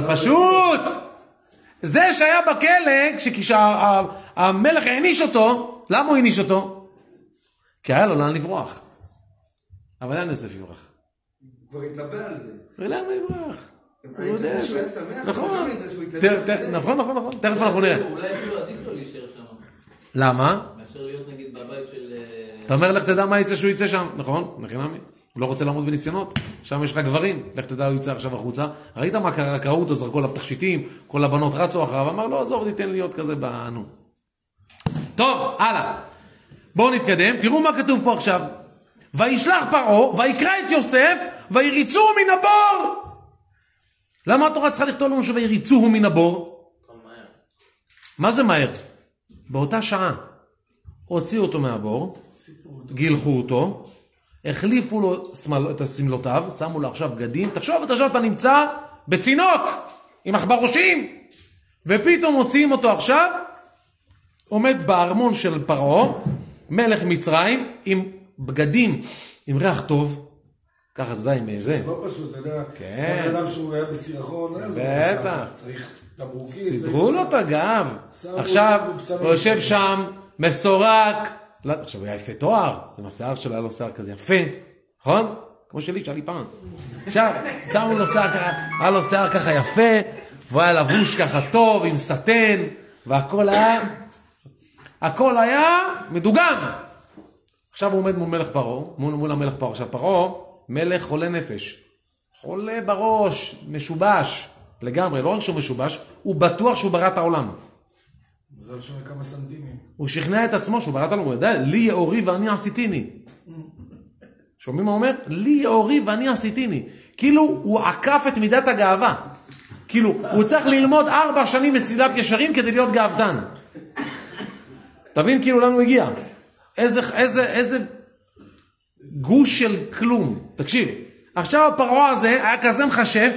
פשוט, זה שהיה בכלא, כשהמלך העניש אותו, למה הוא העניש אותו? כי היה לו לאן לברוח. אבל לאן יוסף יברח? כבר התנבא על זה. ולאן הוא יברח? הוא יודע שהוא היה שמח, נכון, נכון, תכף אנחנו נראה. אולי אפילו עדיף לו להישאר שם. למה? מאשר להיות נגיד בבית של... אתה אומר לך תדע מה יצא שהוא יצא שם, נכון? נכנמי. הוא לא רוצה לעמוד בניסיונות, שם יש לך גברים, לך תדע הוא יצא עכשיו החוצה. ראית מה קרה, קראו אותו, זרקו עליו תכשיטים, כל הבנות רצו אחריו, אמר לו עזוב, תיתן להיות כזה בענו. טוב, הלאה. בואו נתקדם, תראו מה כתוב פה עכשיו. וישלח פרעה, ויקרא את יוסף, ויריצוהו מן הבור. למה התורה צריכה לכתוב לנו שויריצוהו מן הבור? מה זה מהר? באותה שעה הוציאו אותו מהבור, גילחו אותו, החליפו לו את הסמלותיו, שמו לו עכשיו בגדים, תחשוב אתה נמצא בצינוק, עם עכברושים, ופתאום מוציאים אותו עכשיו, עומד בארמון של פרעה, מלך מצרים, עם בגדים, עם ריח טוב, ככה זה די עם זה. לא פשוט, אתה יודע, כן. אדם שהוא היה בסירחון, בטח. צריך תמרוקים. סידרו לו את הגב. עכשיו הוא יושב שם, מסורק, עכשיו הוא היה יפה תואר, עם השיער שלו היה לו שיער כזה יפה, נכון? כמו שלי, שהיה לי פעם. עכשיו, שמו לו שיער ככה, היה לו שיער ככה יפה, והוא היה לבוש ככה טוב, עם סטן, והכל היה מדוגם. עכשיו הוא עומד מול מלך פרעה, מול המלך פרעה. עכשיו פרעה, מלך חולה נפש. חולה בראש, משובש. לגמרי, לא רק שהוא משובש, הוא בטוח שהוא ברא את העולם. מזל שהוא כמה סנטימים. הוא שכנע את עצמו שהוא ברא את העולם. הוא יודע, לי יאורי ואני עשיתיני. שומעים מה הוא אומר? לי יאורי ואני עשיתיני. כאילו הוא עקף את מידת הגאווה. כאילו הוא צריך ללמוד 4 שנים מסילת ישרים כדי להיות גאוותן. תבין כאילו לאן הוא הגיע. איזה גוש של כלום. תקשיב. עכשיו הפרעה הזה היה כזה מחשב.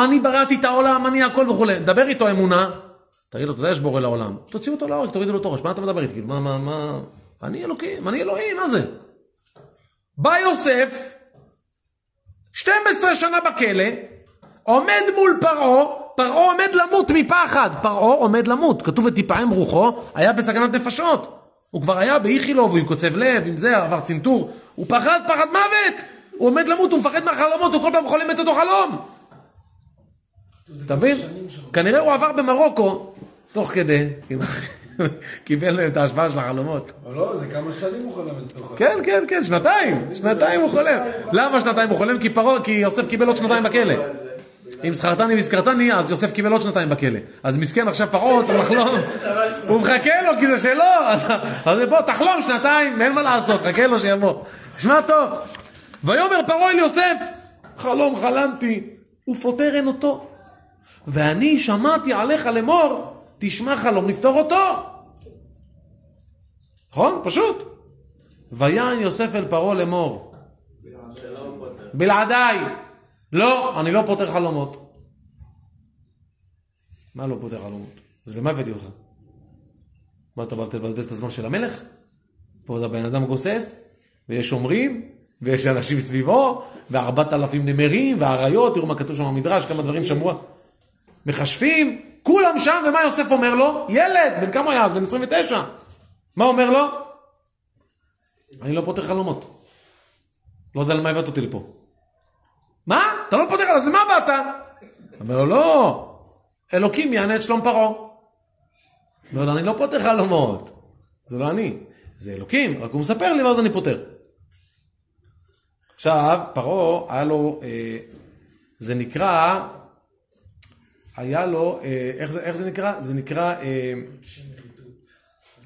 אני בראתי את העולם, אני הכל וכו'. דבר איתו אמונה. תגיד לו, אתה יודע, יש בורא לעולם. תוציאו אותו להורג, תורידו לו תורש. מה אתה מדבר איתי? כאילו, מה? אני אלוקים, אני אלוהים, מה זה? בא יוסף, 12 שנה בכלא, עומד מול פרעה עומד למות מפחד. פרעה עומד למות. כתוב ותיפעם רוחו, היה בסכנת נפשות. הוא כבר היה באיכילוב, הוא עם קוצב לב, עם זה, עבר צנתור. הוא פחד מוות. הוא עומד למות, הוא מפחד מהחלומות, הוא כל פעם חולם את אותו חלום. אתה מבין? כנראה הוא עבר במרוקו, תוך כדי, קיבל להם את ההשפעה של החלומות. אבל לא, זה כמה שנים הוא חולם את אותו חלום. כן, שנתיים הוא חולם. למה שנתיים הוא חולם? כי יוסף קיבל עוד שנתיים בכלא. אם זכרתני וזכרתני, אז יוסף קיבל עוד שנתיים בכלא. אז מסכן עכשיו פרעה צריך לחלום. הוא מחכה לו כי זה שלו. אז בוא, תחלום שנתיים, אין מה לעשות, חכה לו שיבוא. תשמע טוב. ויאמר פרעה אל יוסף, חלום חלמתי, ופותר אין אותו. ואני שמעתי עליך לאמור, תשמע חלום נפתור אותו. נכון? פשוט. ויען יוסף אל פרעה לאמור, בלעדיי. לא, אני לא פותר חלומות. מה לא פותר חלומות? אז למה הבאתי לך? מה אתה בא לבזבז את הזמן של המלך? פה זה בן אדם גוסס, ויש שומרים, ויש אנשים סביבו, ו4,000 נמרים, והאריות, תראו מה כתוב שם במדרש, כמה דברים שמרו. מחשבים, כולם שם, ומה יוסף אומר לו? ילד, בן כמה היה אז? בן 29. מה אומר לו? אני לא פותר חלומות. לא יודע למה הבאת אותי לפה. מה? אתה לא פותר, אז למה באת? אומר לו, לא, אלוקים יענה את שלום פרעה. אומר לו, אני לא פותר חלומות. זה לא אני, זה אלוקים, רק הוא מספר לי ואז אני פותר. עכשיו, פרעה, היה לו, זה נקרא, היה לו, איך זה נקרא? זה נקרא,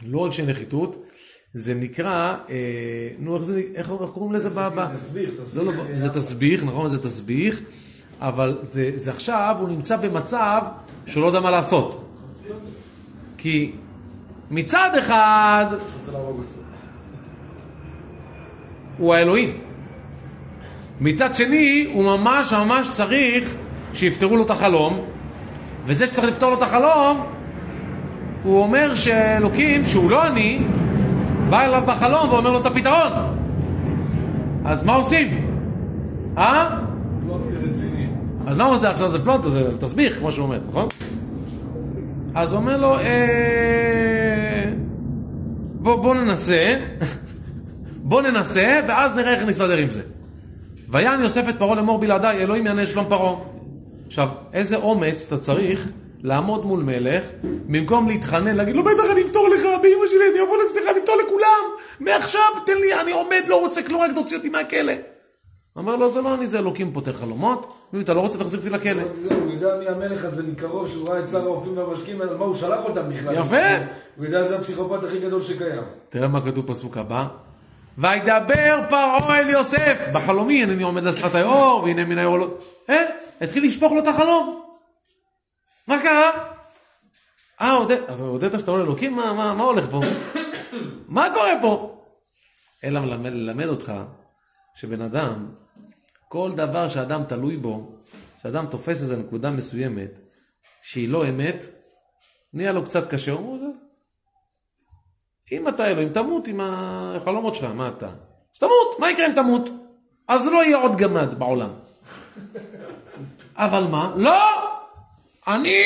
לא רגשי נחיתות, זה נקרא, נו, איך קוראים לזה? זה תסביך, נכון, זה תסביך, אבל זה עכשיו, הוא נמצא במצב שהוא לא יודע מה לעשות. כי מצד אחד, הוא האלוהים. מצד שני, הוא ממש צריך שיפתרו לו את החלום, וזה שצריך לפתור לו את החלום, הוא אומר שאלוקים, שהוא לא אני, בא אליו בחלום ואומר לו את הפתרון. אז מה עושים? לא רציני. אז מה הוא עושה עכשיו? זה פלונט, זה תסביך, כמו שהוא אומר, נכון? אז הוא אומר לו, בוא ננסה, ואז נראה איך נסתדר עם זה. ויען יוסף את פרעה לאמור בלעדיי, אלוהים יענה שלום פרעה. עכשיו, איזה אומץ אתה צריך לעמוד מול מלך, במקום להתחנן, להגיד לו, בטח אני אפתור לך, באמא שלי, אני אבוא לצלך, אני אפתור לכולם, מעכשיו תן לי, אני עומד, לא רוצה כלום, רק תוציא אותי מהכלא. אמר לו, זה לא אני, זה אלוקים פותר חלומות, אתה לא רוצה תחזיר אותי לכלא. הוא יודע מי המלך הזה מקרוב, שהוא ראה את שר האופים והמשקים, מה הוא שלח אותם בכלל. יפה. הוא יודע, זה הפסיכופת הכי גדול שקיים. תראה מה כתוב פסוק הבא. וידבר פרעה אל יוסף, בחלומי, אני עומד לשפת האור, והנה מן האור לא... התחיל לשפוך לו את החלום. מה קרה? אז הוא הודעת שאתה אומר אלוקים, מה הולך פה? מה קורה פה? אלא ללמד אותך שבן אדם, כל דבר שאדם תלוי בו, שאדם תופס איזו נקודה מסוימת, שהיא לא אמת, נהיה לו קצת קשה, הוא אומר זה. אם אתה אלוהים, תמות עם החלומות שלך, מה אתה? אז תמות, מה יקרה אם תמות? אז לא יהיה עוד גמד בעולם. אבל מה? לא! אני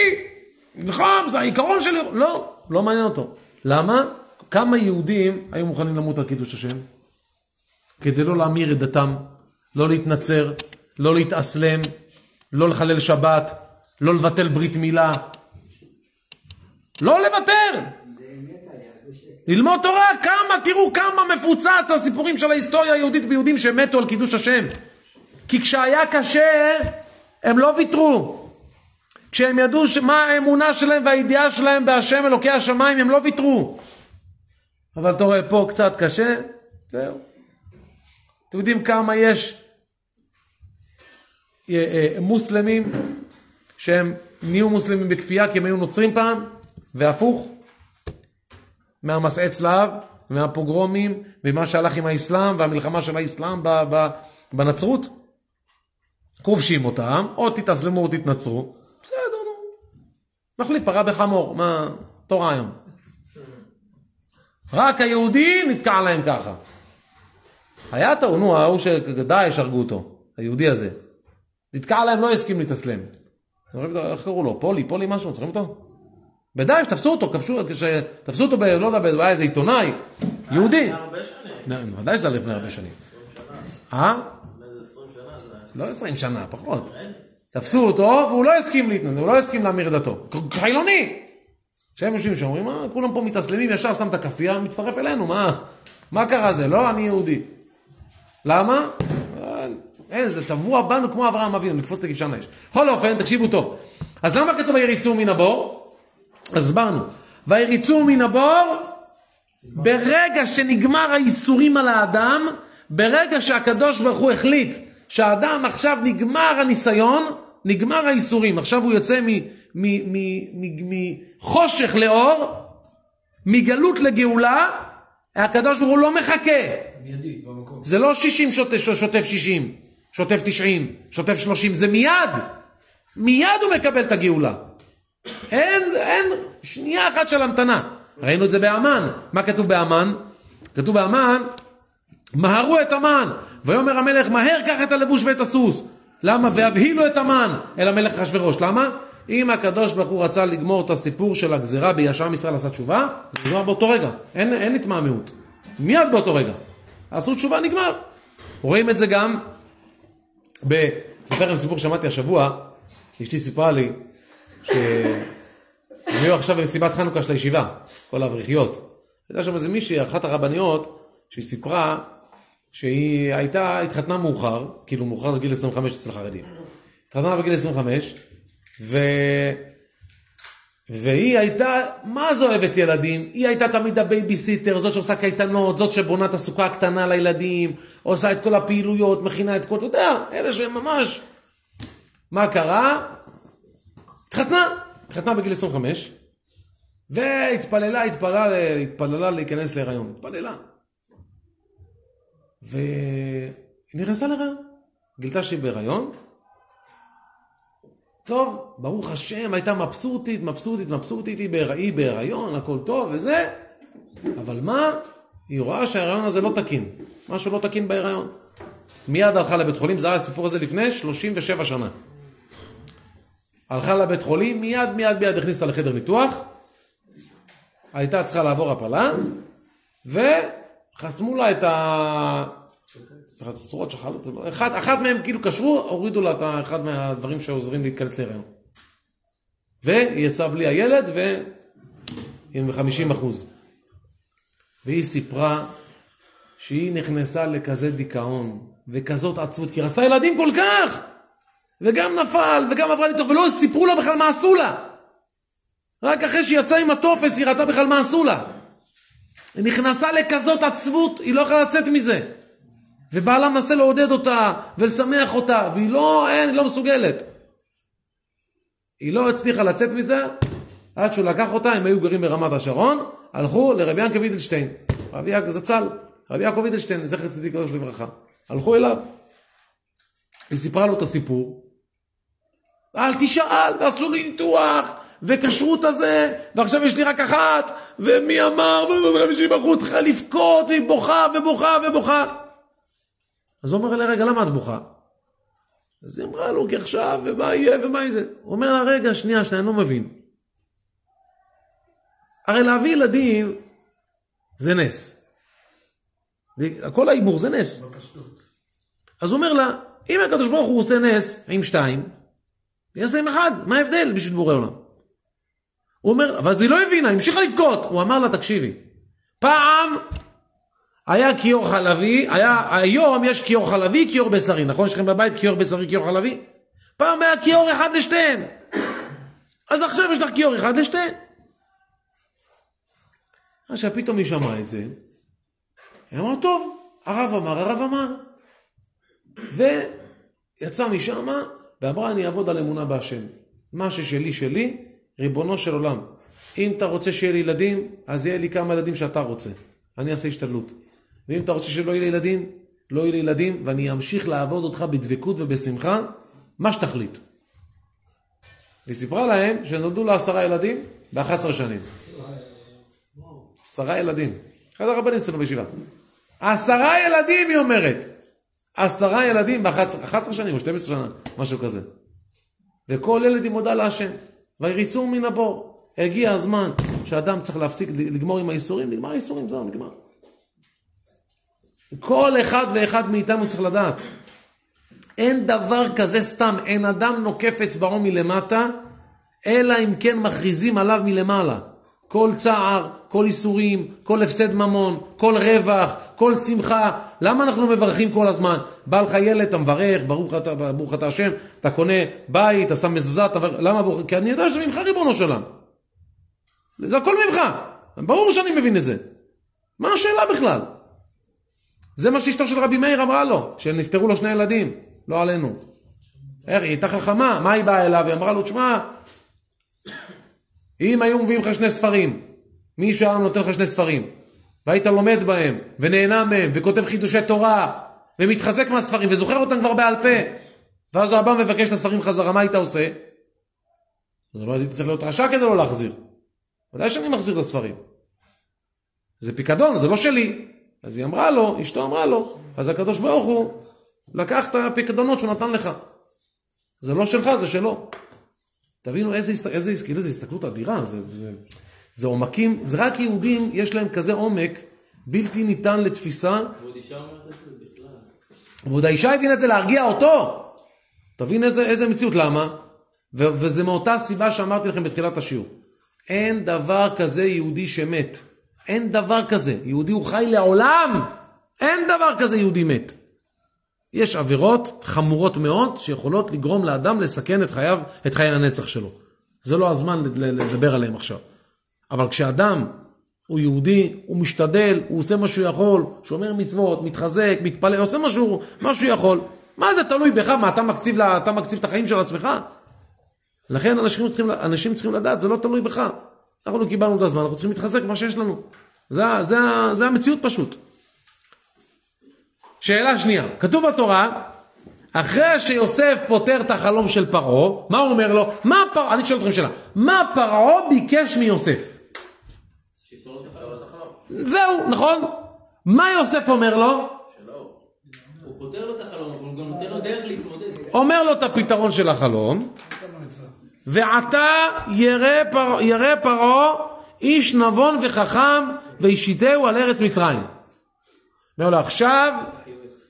נלחם, זה העיקרון שלי. לא מעניין אותו. למה? כמה יהודים היו מוכנים למות על קידוש השם? כדי לא להמיר את דתם, לא להתנצר, לא להתאסלם, לא לחלל שבת, לא לבטל ברית מילה. לא לוותר! ללמוד תורה, תראו כמה מפוצץ הסיפורים של ההיסטוריה היהודית ביהודים שמתו על קידוש השם. כי כשהיה קשה, הם לא ויתרו. כשהם ידעו מה האמונה שלהם והידיעה שלהם בהשם אלוקי השמיים, הם לא ויתרו. אבל אתה רואה פה קצת קשה, זהו. אתם יודעים כמה יש מוסלמים שהם נהיו מוסלמים בכפייה כי הם היו נוצרים פעם, והפוך, מהמסעי צלב, מהפוגרומים, ומה שהלך עם האסלאם והמלחמה של האסלאם בנצרות. כובשים אותם, או תתאסלמו או תתנצרו. בסדר, נו. מחליף פרה בחמור, מה, אותו רעיון. רק היהודי נתקע להם ככה. היה טעונו, ההוא שדאעש הרגו אותו, היהודי הזה. נתקע להם, לא הסכים להתאסלם. איך קראו לו? פולי משהו, צריכים אותו? בדאעש, תפסו אותו, תפסו אותו, לא יודע, היה איזה עיתונאי, יהודי. הרבה שנים. ודאי שזה לפני הרבה שנים. 20 שנה זה... לא 20 שנה, פחות. תפסו אותו, והוא לא הסכים להתנדב, הוא לא הסכים להמיר דתו. חילוני! כשהם יושבים שאומרים, כולם פה מתאסלמים, ישר שם את הכפייה, מצטרף אלינו, מה קרה זה? לא, אני יהודי. למה? אין, זה טבוע בנו כמו אברהם אבינו, לקפוץ לכבשן האש. בכל אופן, תקשיבו טוב. אז למה כתוב ויריצו מן הבור? אז הסברנו. ויריצו מן הבור, ברגע שנגמר האיסורים על האדם, ברגע שהקדוש ברוך הוא החליט שהאדם עכשיו נגמר הניסיון, נגמר האיסורים, עכשיו הוא יוצא מחושך לאור, מגלות לגאולה, הקדוש ברוך הוא לא מחכה. מיידית במקום. זה לא 60 שוטף 60, שוטף 90, שוטף 30, זה מיד הוא מקבל את הגאולה. אין שנייה אחת של המתנה. ראינו את זה באמן. מה כתוב באמן? כתוב באמן, מהרו את המן, ויאמר המלך מהר קח את הלבוש ואת הסוס. למה? והבהילו את המן אל המלך אחשוורוש. למה? אם הקדוש ברוך הוא רצה לגמור את הסיפור של הגזירה בישר ישראל עשה תשובה, זה נגמר באותו רגע, אין התמהמהות, מיד באותו רגע עשו תשובה, נגמר. רואים את זה גם בספר עם סיפור שמעתי השבוע, אשתי סיפרה לי שהם היו עכשיו במסיבת חנוכה של הישיבה, כל האברכיות. הייתה שם איזה מישהי, אחת הרבניות, שהיא סיפרה שהיא התחתנה מאוחר, כאילו מאוחר זה גיל 25 אצל חרדים. התחתנה בגיל 25, והיא הייתה, מה זו אוהבת ילדים? היא הייתה תמיד הבייביסיטר, זאת שעושה קייטנות, זאת שבונה את הסוכה הקטנה לילדים, עושה את כל הפעילויות, מכינה את כל, אתה יודע, אלה שממש... מה קרה? התחתנה בגיל 25, והתפללה להיכנס להיריון. התפללה. והיא נכנסה להיריון. גילתה שהיא בהיריון. טוב, ברוך השם, הייתה מבסוטית, היא בהיריון, הכל טוב וזה. אבל מה? היא רואה שההיריון הזה לא תקין. משהו לא תקין בהיריון. מיד הלכה לבית חולים, זה היה הסיפור הזה לפני 37 שנה. הלכה לבית חולים, מיד הכניסה אותה לחדר ניתוח. הייתה צריכה לעבור הפלה, וחסמו לה את הצורות שחלות. אחת מהם כאילו קשרו, הורידו לה את אחד מהדברים שעוזרים להיכנס להיריון. והיא יצאה בלי הילד, עם 50%. והיא סיפרה שהיא נכנסה לכזה דיכאון, וכזאת עצבות, כי רצתה ילדים כל כך, וגם נפל, וגם עברה לי טוב, ולא סיפרו לה בכלל מה עשו לה. רק אחרי שהיא יצאה עם הטופס, היא ראתה בכלל מה עשו לה. היא נכנסה לכזאת עצבות, היא לא יכולה לצאת מזה. ובעלה מנסה לעודד אותה, ולשמח אותה, והיא לא מסוגלת. היא לא הצליחה לצאת מזה, עד שהוא לקח אותה, הם היו גרים ברמת השרון, הלכו לרבי יעקב וידלשטיין, רבי יעקב וידלשטיין, זכר צדיק קדוש לברכה. הלכו אליו, היא סיפרה לו את הסיפור, אל תשאל, ועשו לי ניתוח, וקשרות הזה, ועכשיו יש לי רק אחת, ומי אמר, 50% צריכה לבכות, והיא בוכה. אז הוא אומר לה, רגע, למה את בוכה? אז היא אמרה לו, כי עכשיו, ומה יהיה, ומה יהיה? הוא אומר לה, רגע, שנייה, אני לא מבין. הרי להביא ילדים, זה נס. כל האימור זה נס. אז הוא אומר לה, אם הקדוש ברוך הוא עושה נס עם 2, יעשה עם 1, מה ההבדל בשביל בורא עולם? הוא אומר, אבל זה לא הבינה, המשיכה לבכות. הוא אמר לה, תקשיבי, פעם היה כיור חלבי, היום יש כיור חלבי, כיור בשרי, נכון? יש לכם בבית כיור בשרי, כיור חלבי? פעם היה כיור אחד לשתיהם. אז עכשיו יש לך כיור אחד לשתיהם. עכשיו פתאום היא שמעה את זה, היא אמרה, טוב, הרב אמר, ויצא משם, ואמרה, אני אעבוד על אמונה בהשם. מה ששלי, ריבונו של עולם. אם אתה רוצה שיהיה לי ילדים, אז יהיה לי כמה ילדים שאתה רוצה. אני אעשה השתדלות. ואם אתה רוצה שלא יהיה לי ילדים, לא יהיה לי ילדים, ואני אמשיך לעבוד אותך בדבקות ובשמחה, מה שתחליט. והיא סיפרה להם שנולדו לה 10 ילדים ב-11 שנים. 10 ילדים. אחד הרבנים אצלנו בישיבה. 10 ילדים, היא אומרת. 10 ילדים ב-11 שנים או 12 שנה, משהו כזה. וכל ילד היא מודה להשם. ויריצו מן הבור. הגיע הזמן שאדם צריך להפסיק, לגמור עם האיסורים, נגמר האיסורים, זהו, נגמר. כל אחד ואחד מאיתנו צריך לדעת. אין דבר כזה סתם, אין אדם נוקף אצבעו מלמטה, אלא אם כן מכריזים עליו מלמעלה. כל צער, כל איסורים, כל הפסד ממון, כל רווח, כל שמחה. למה אנחנו מברכים כל הזמן? בא לך ילד, אתה מברך, ברוך אתה השם, אתה קונה בית, אתה שם מזוזה, למה ברוך? כי אני יודע שזה ממך ריבונו שלם. זה הכל ממך. ברור שאני מבין את זה. מה השאלה בכלל? זה מה שאשתו של רבי מאיר אמרה לו, שנפטרו לו 2 ילדים, לא עלינו. היא הייתה חכמה, מה היא באה אליו? היא אמרה לו, תשמע, אם היו מביאים לך 2 ספרים, מישהו היה נותן לך 2 ספרים, והיית לומד בהם, ונהנה מהם, וכותב חידושי תורה, ומתחזק מהספרים, וזוכר אותם כבר בעל פה, ואז הוא הבא מבקש את הספרים חזרה, מה היית עושה? אז לא הייתי צריך להיות רשע כדי לא להחזיר. ודאי שאני מחזיר את הספרים. זה פיקדון, זה לא שלי. אז היא אמרה לו, אשתו אמרה לו, אז הקדוש ברוך הוא לקח את הפיקדונות שהוא נתן לך. זה לא שלך, זה שלו. תבינו איזה הסתכלות אדירה, זה עומקים, זה רק יהודים יש להם כזה עומק, בלתי ניתן לתפיסה. ועוד אישה אומרת את זה בכלל. ועוד האישה הבין את זה להרגיע אותו. תבין איזה מציאות, למה? וזה מאותה סיבה שאמרתי לכם בתחילת השיעור. אין דבר כזה יהודי שמת. אין דבר כזה. יהודי הוא חי לעולם. אין דבר כזה יהודי מת. יש עבירות חמורות מאוד שיכולות לגרום לאדם לסכן את חיי הנצח שלו. זה לא הזמן לדבר עליהם עכשיו. אבל כשאדם הוא יהודי, הוא משתדל, הוא עושה מה שהוא יכול, שומר מצוות, מתחזק, מתפלל, עושה מה שהוא יכול. מה זה תלוי בך? מה, אתה מקציב את החיים של עצמך? לכן אנשים צריכים לדעת, זה לא תלוי בך. אנחנו קיבלנו את הזמן, אנחנו צריכים להתחזק מה שיש לנו. זה המציאות פשוט. שאלה שנייה, כתוב בתורה, אחרי שיוסף פותר את החלום של פרעה, מה הוא אומר לו? אני שואל אתכם שאלה, מה פרעה ביקש מיוסף? זהו, נכון? מה יוסף אומר לו? הוא פותר לו את החלום, אבל הוא גם נותן לו דרך להתמודד. אומר לו את הפתרון של החלום, ועתה ירא פרעה איש נבון וחכם וישיתהו על ארץ מצרים. אומר לו, עכשיו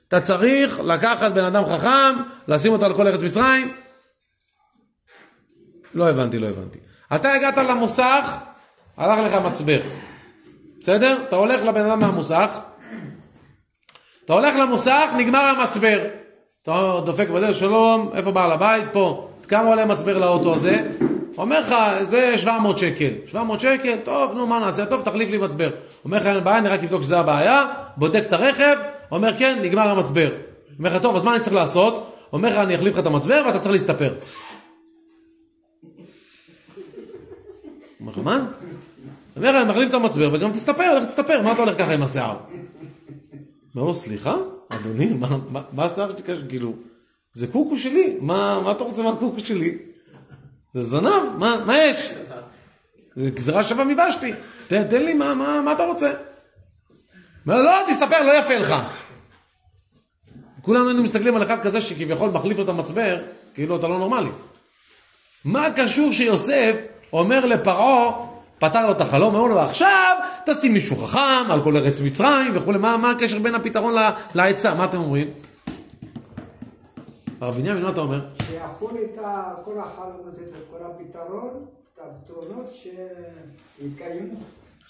אתה צריך לקחת בן אדם חכם, לשים אותו על כל ארץ מצרים. לא הבנתי. אתה הגעת למוסך, הלך לך מצבר. בסדר? אתה הולך לבן אדם מהמוסך, אתה הולך למוסך, נגמר המצבר. אתה דופק בדלת, שלום, איפה בעל הבית? פה. כמה עולה מצבר לאוטו הזה? אומר לך, זה 700 שקל. 700 שקל? טוב, נו, מה נעשה? טוב, תחליף לי מצבר. אומר לך, אין בעיה, אני רק אבדוק שזה הבעיה, בודק את הרכב, אומר, כן, נגמר המצבר. אומר לך, טוב, אז מה אני צריך לעשות? אומר לך, אני אחליף לך את המצבר ואתה צריך להסתפר. אומר לך, מה? אומר לך, אני מחליף את המצבר וגם תסתפר, מה אתה הולך ככה עם השיער? אומר לו, סליחה? אדוני, מה השיער שלי קשה? כאילו, זה קוקו שלי, מה אתה רוצה מהקוקו שלי? זה זנב, מה יש? זה גזרה שווה מבשתי, תן לי, מה אתה רוצה? אומר, לא, תסתפר, לא יפה לך. כולנו היינו מסתכלים על אחד כזה שכביכול מחליף לו את המצבר, כאילו אתה לא נורמלי. מה קשור שיוסף אומר לפרעה, פתר לו את החלום, אומר לו, עכשיו תשים מישהו חכם על כל ארץ מצרים וכו', מה הקשר בין הפתרון לעצה? מה אתם אומרים? הרב בנימין, מה אתה אומר? שיכול את כל החלומות, את כל הפתרון, את הפתרונות שהתקיימו,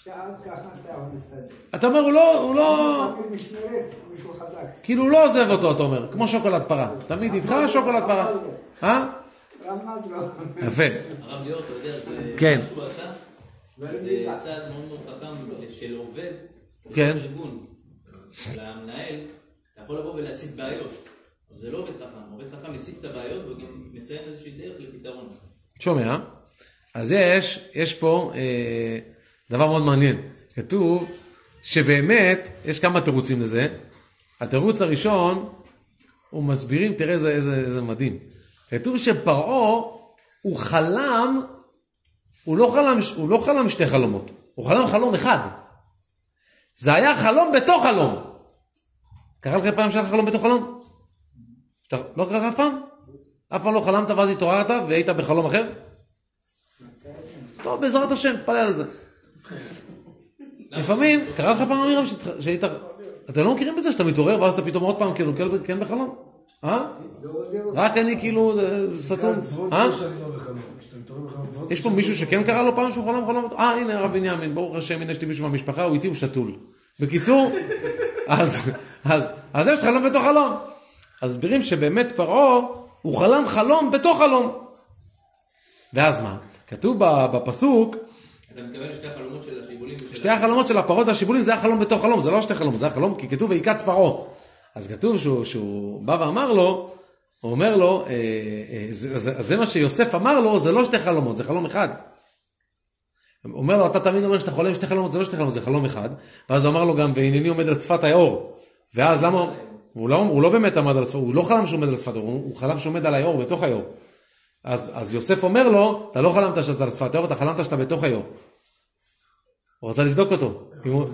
שאז ככה אתה יכול להסתדר. אתה אומר, הוא לא... משמרת, מישהו חזק. כאילו הוא לא עוזב אותו, אתה אומר, כמו שוקולד פרה. תמיד איתך שוקולד פרה. רמז לא. יפה. הרב ליאור, אתה יודע, כן. מה שהוא עשה? זה צעד מאוד מאוד חכם של עובד, כן. ארגון, למנהל, אתה יכול לבוא ולהציב בעיות. זה לא עובד חכם, עובד חכם מציב את הבעיות וגם מציין איזושהי דרך לפתרון. שומע? אז יש פה דבר מאוד מעניין. כתוב שבאמת יש כמה תירוצים לזה. התירוץ הראשון, הוא מסבירים, תראה איזה מדהים. כתוב שפרעה, הוא חלם, הוא לא חלם שתי חלומות, הוא חלם חלום אחד. זה היה חלום בתוך חלום. קרה לך פעם שהיה חלום בתוך חלום? לא קרה לך אף פעם? אף פעם לא חלמת ואז התעוררת והיית בחלום אחר? טוב, בעזרת השם, פלל על זה. לפעמים, קרה לך פעם אמירם שהיית... אתם לא מכירים בזה שאתה מתעורר ואז אתה פתאום עוד פעם כאילו כן בחלום? רק אני כאילו סתום? יש פה מישהו שכן קרה לו פעם שהוא חלום? הנה הרב בנימין, ברוך השם, הנה יש לי מישהו מהמשפחה, הוא איתי, הוא שתול. בקיצור, אז יש חלום בתוך חלום. אז בירים שבאמת פרעה, הוא חלם חלום בתוך חלום. ואז מה? כתוב בפסוק, אתה מתכוון לשתי החלומות של השיבולים? שתי החלומות של הפרות והשיבולים זה החלום בתוך חלום, זה לא שתי חלומות, זה החלום, כי כתוב ויקץ פרעה. אז כתוב שהוא בא ואמר לו, הוא אומר לו, זה מה שיוסף אמר לו, זה לא שתי חלומות, זה חלום אחד. הוא אומר לו, אתה תמיד אומר שאתה חולם שתי חלומות, זה לא שתי חלומות, זה חלום אחד. ואז הוא אמר לו גם, והנני עומד על שפת היאור. ואז למה? הוא לא באמת עמד על שפת, הוא לא חלם שהוא עומד על שפת היאור, הוא חלם שהוא עומד על היאור, בתוך היאור. אז יוסף אומר לו, אתה לא חלמת שאתה על שפת היאור, אתה חלמת שאתה בתוך היאור. הוא רצה לבדוק אותו. הוא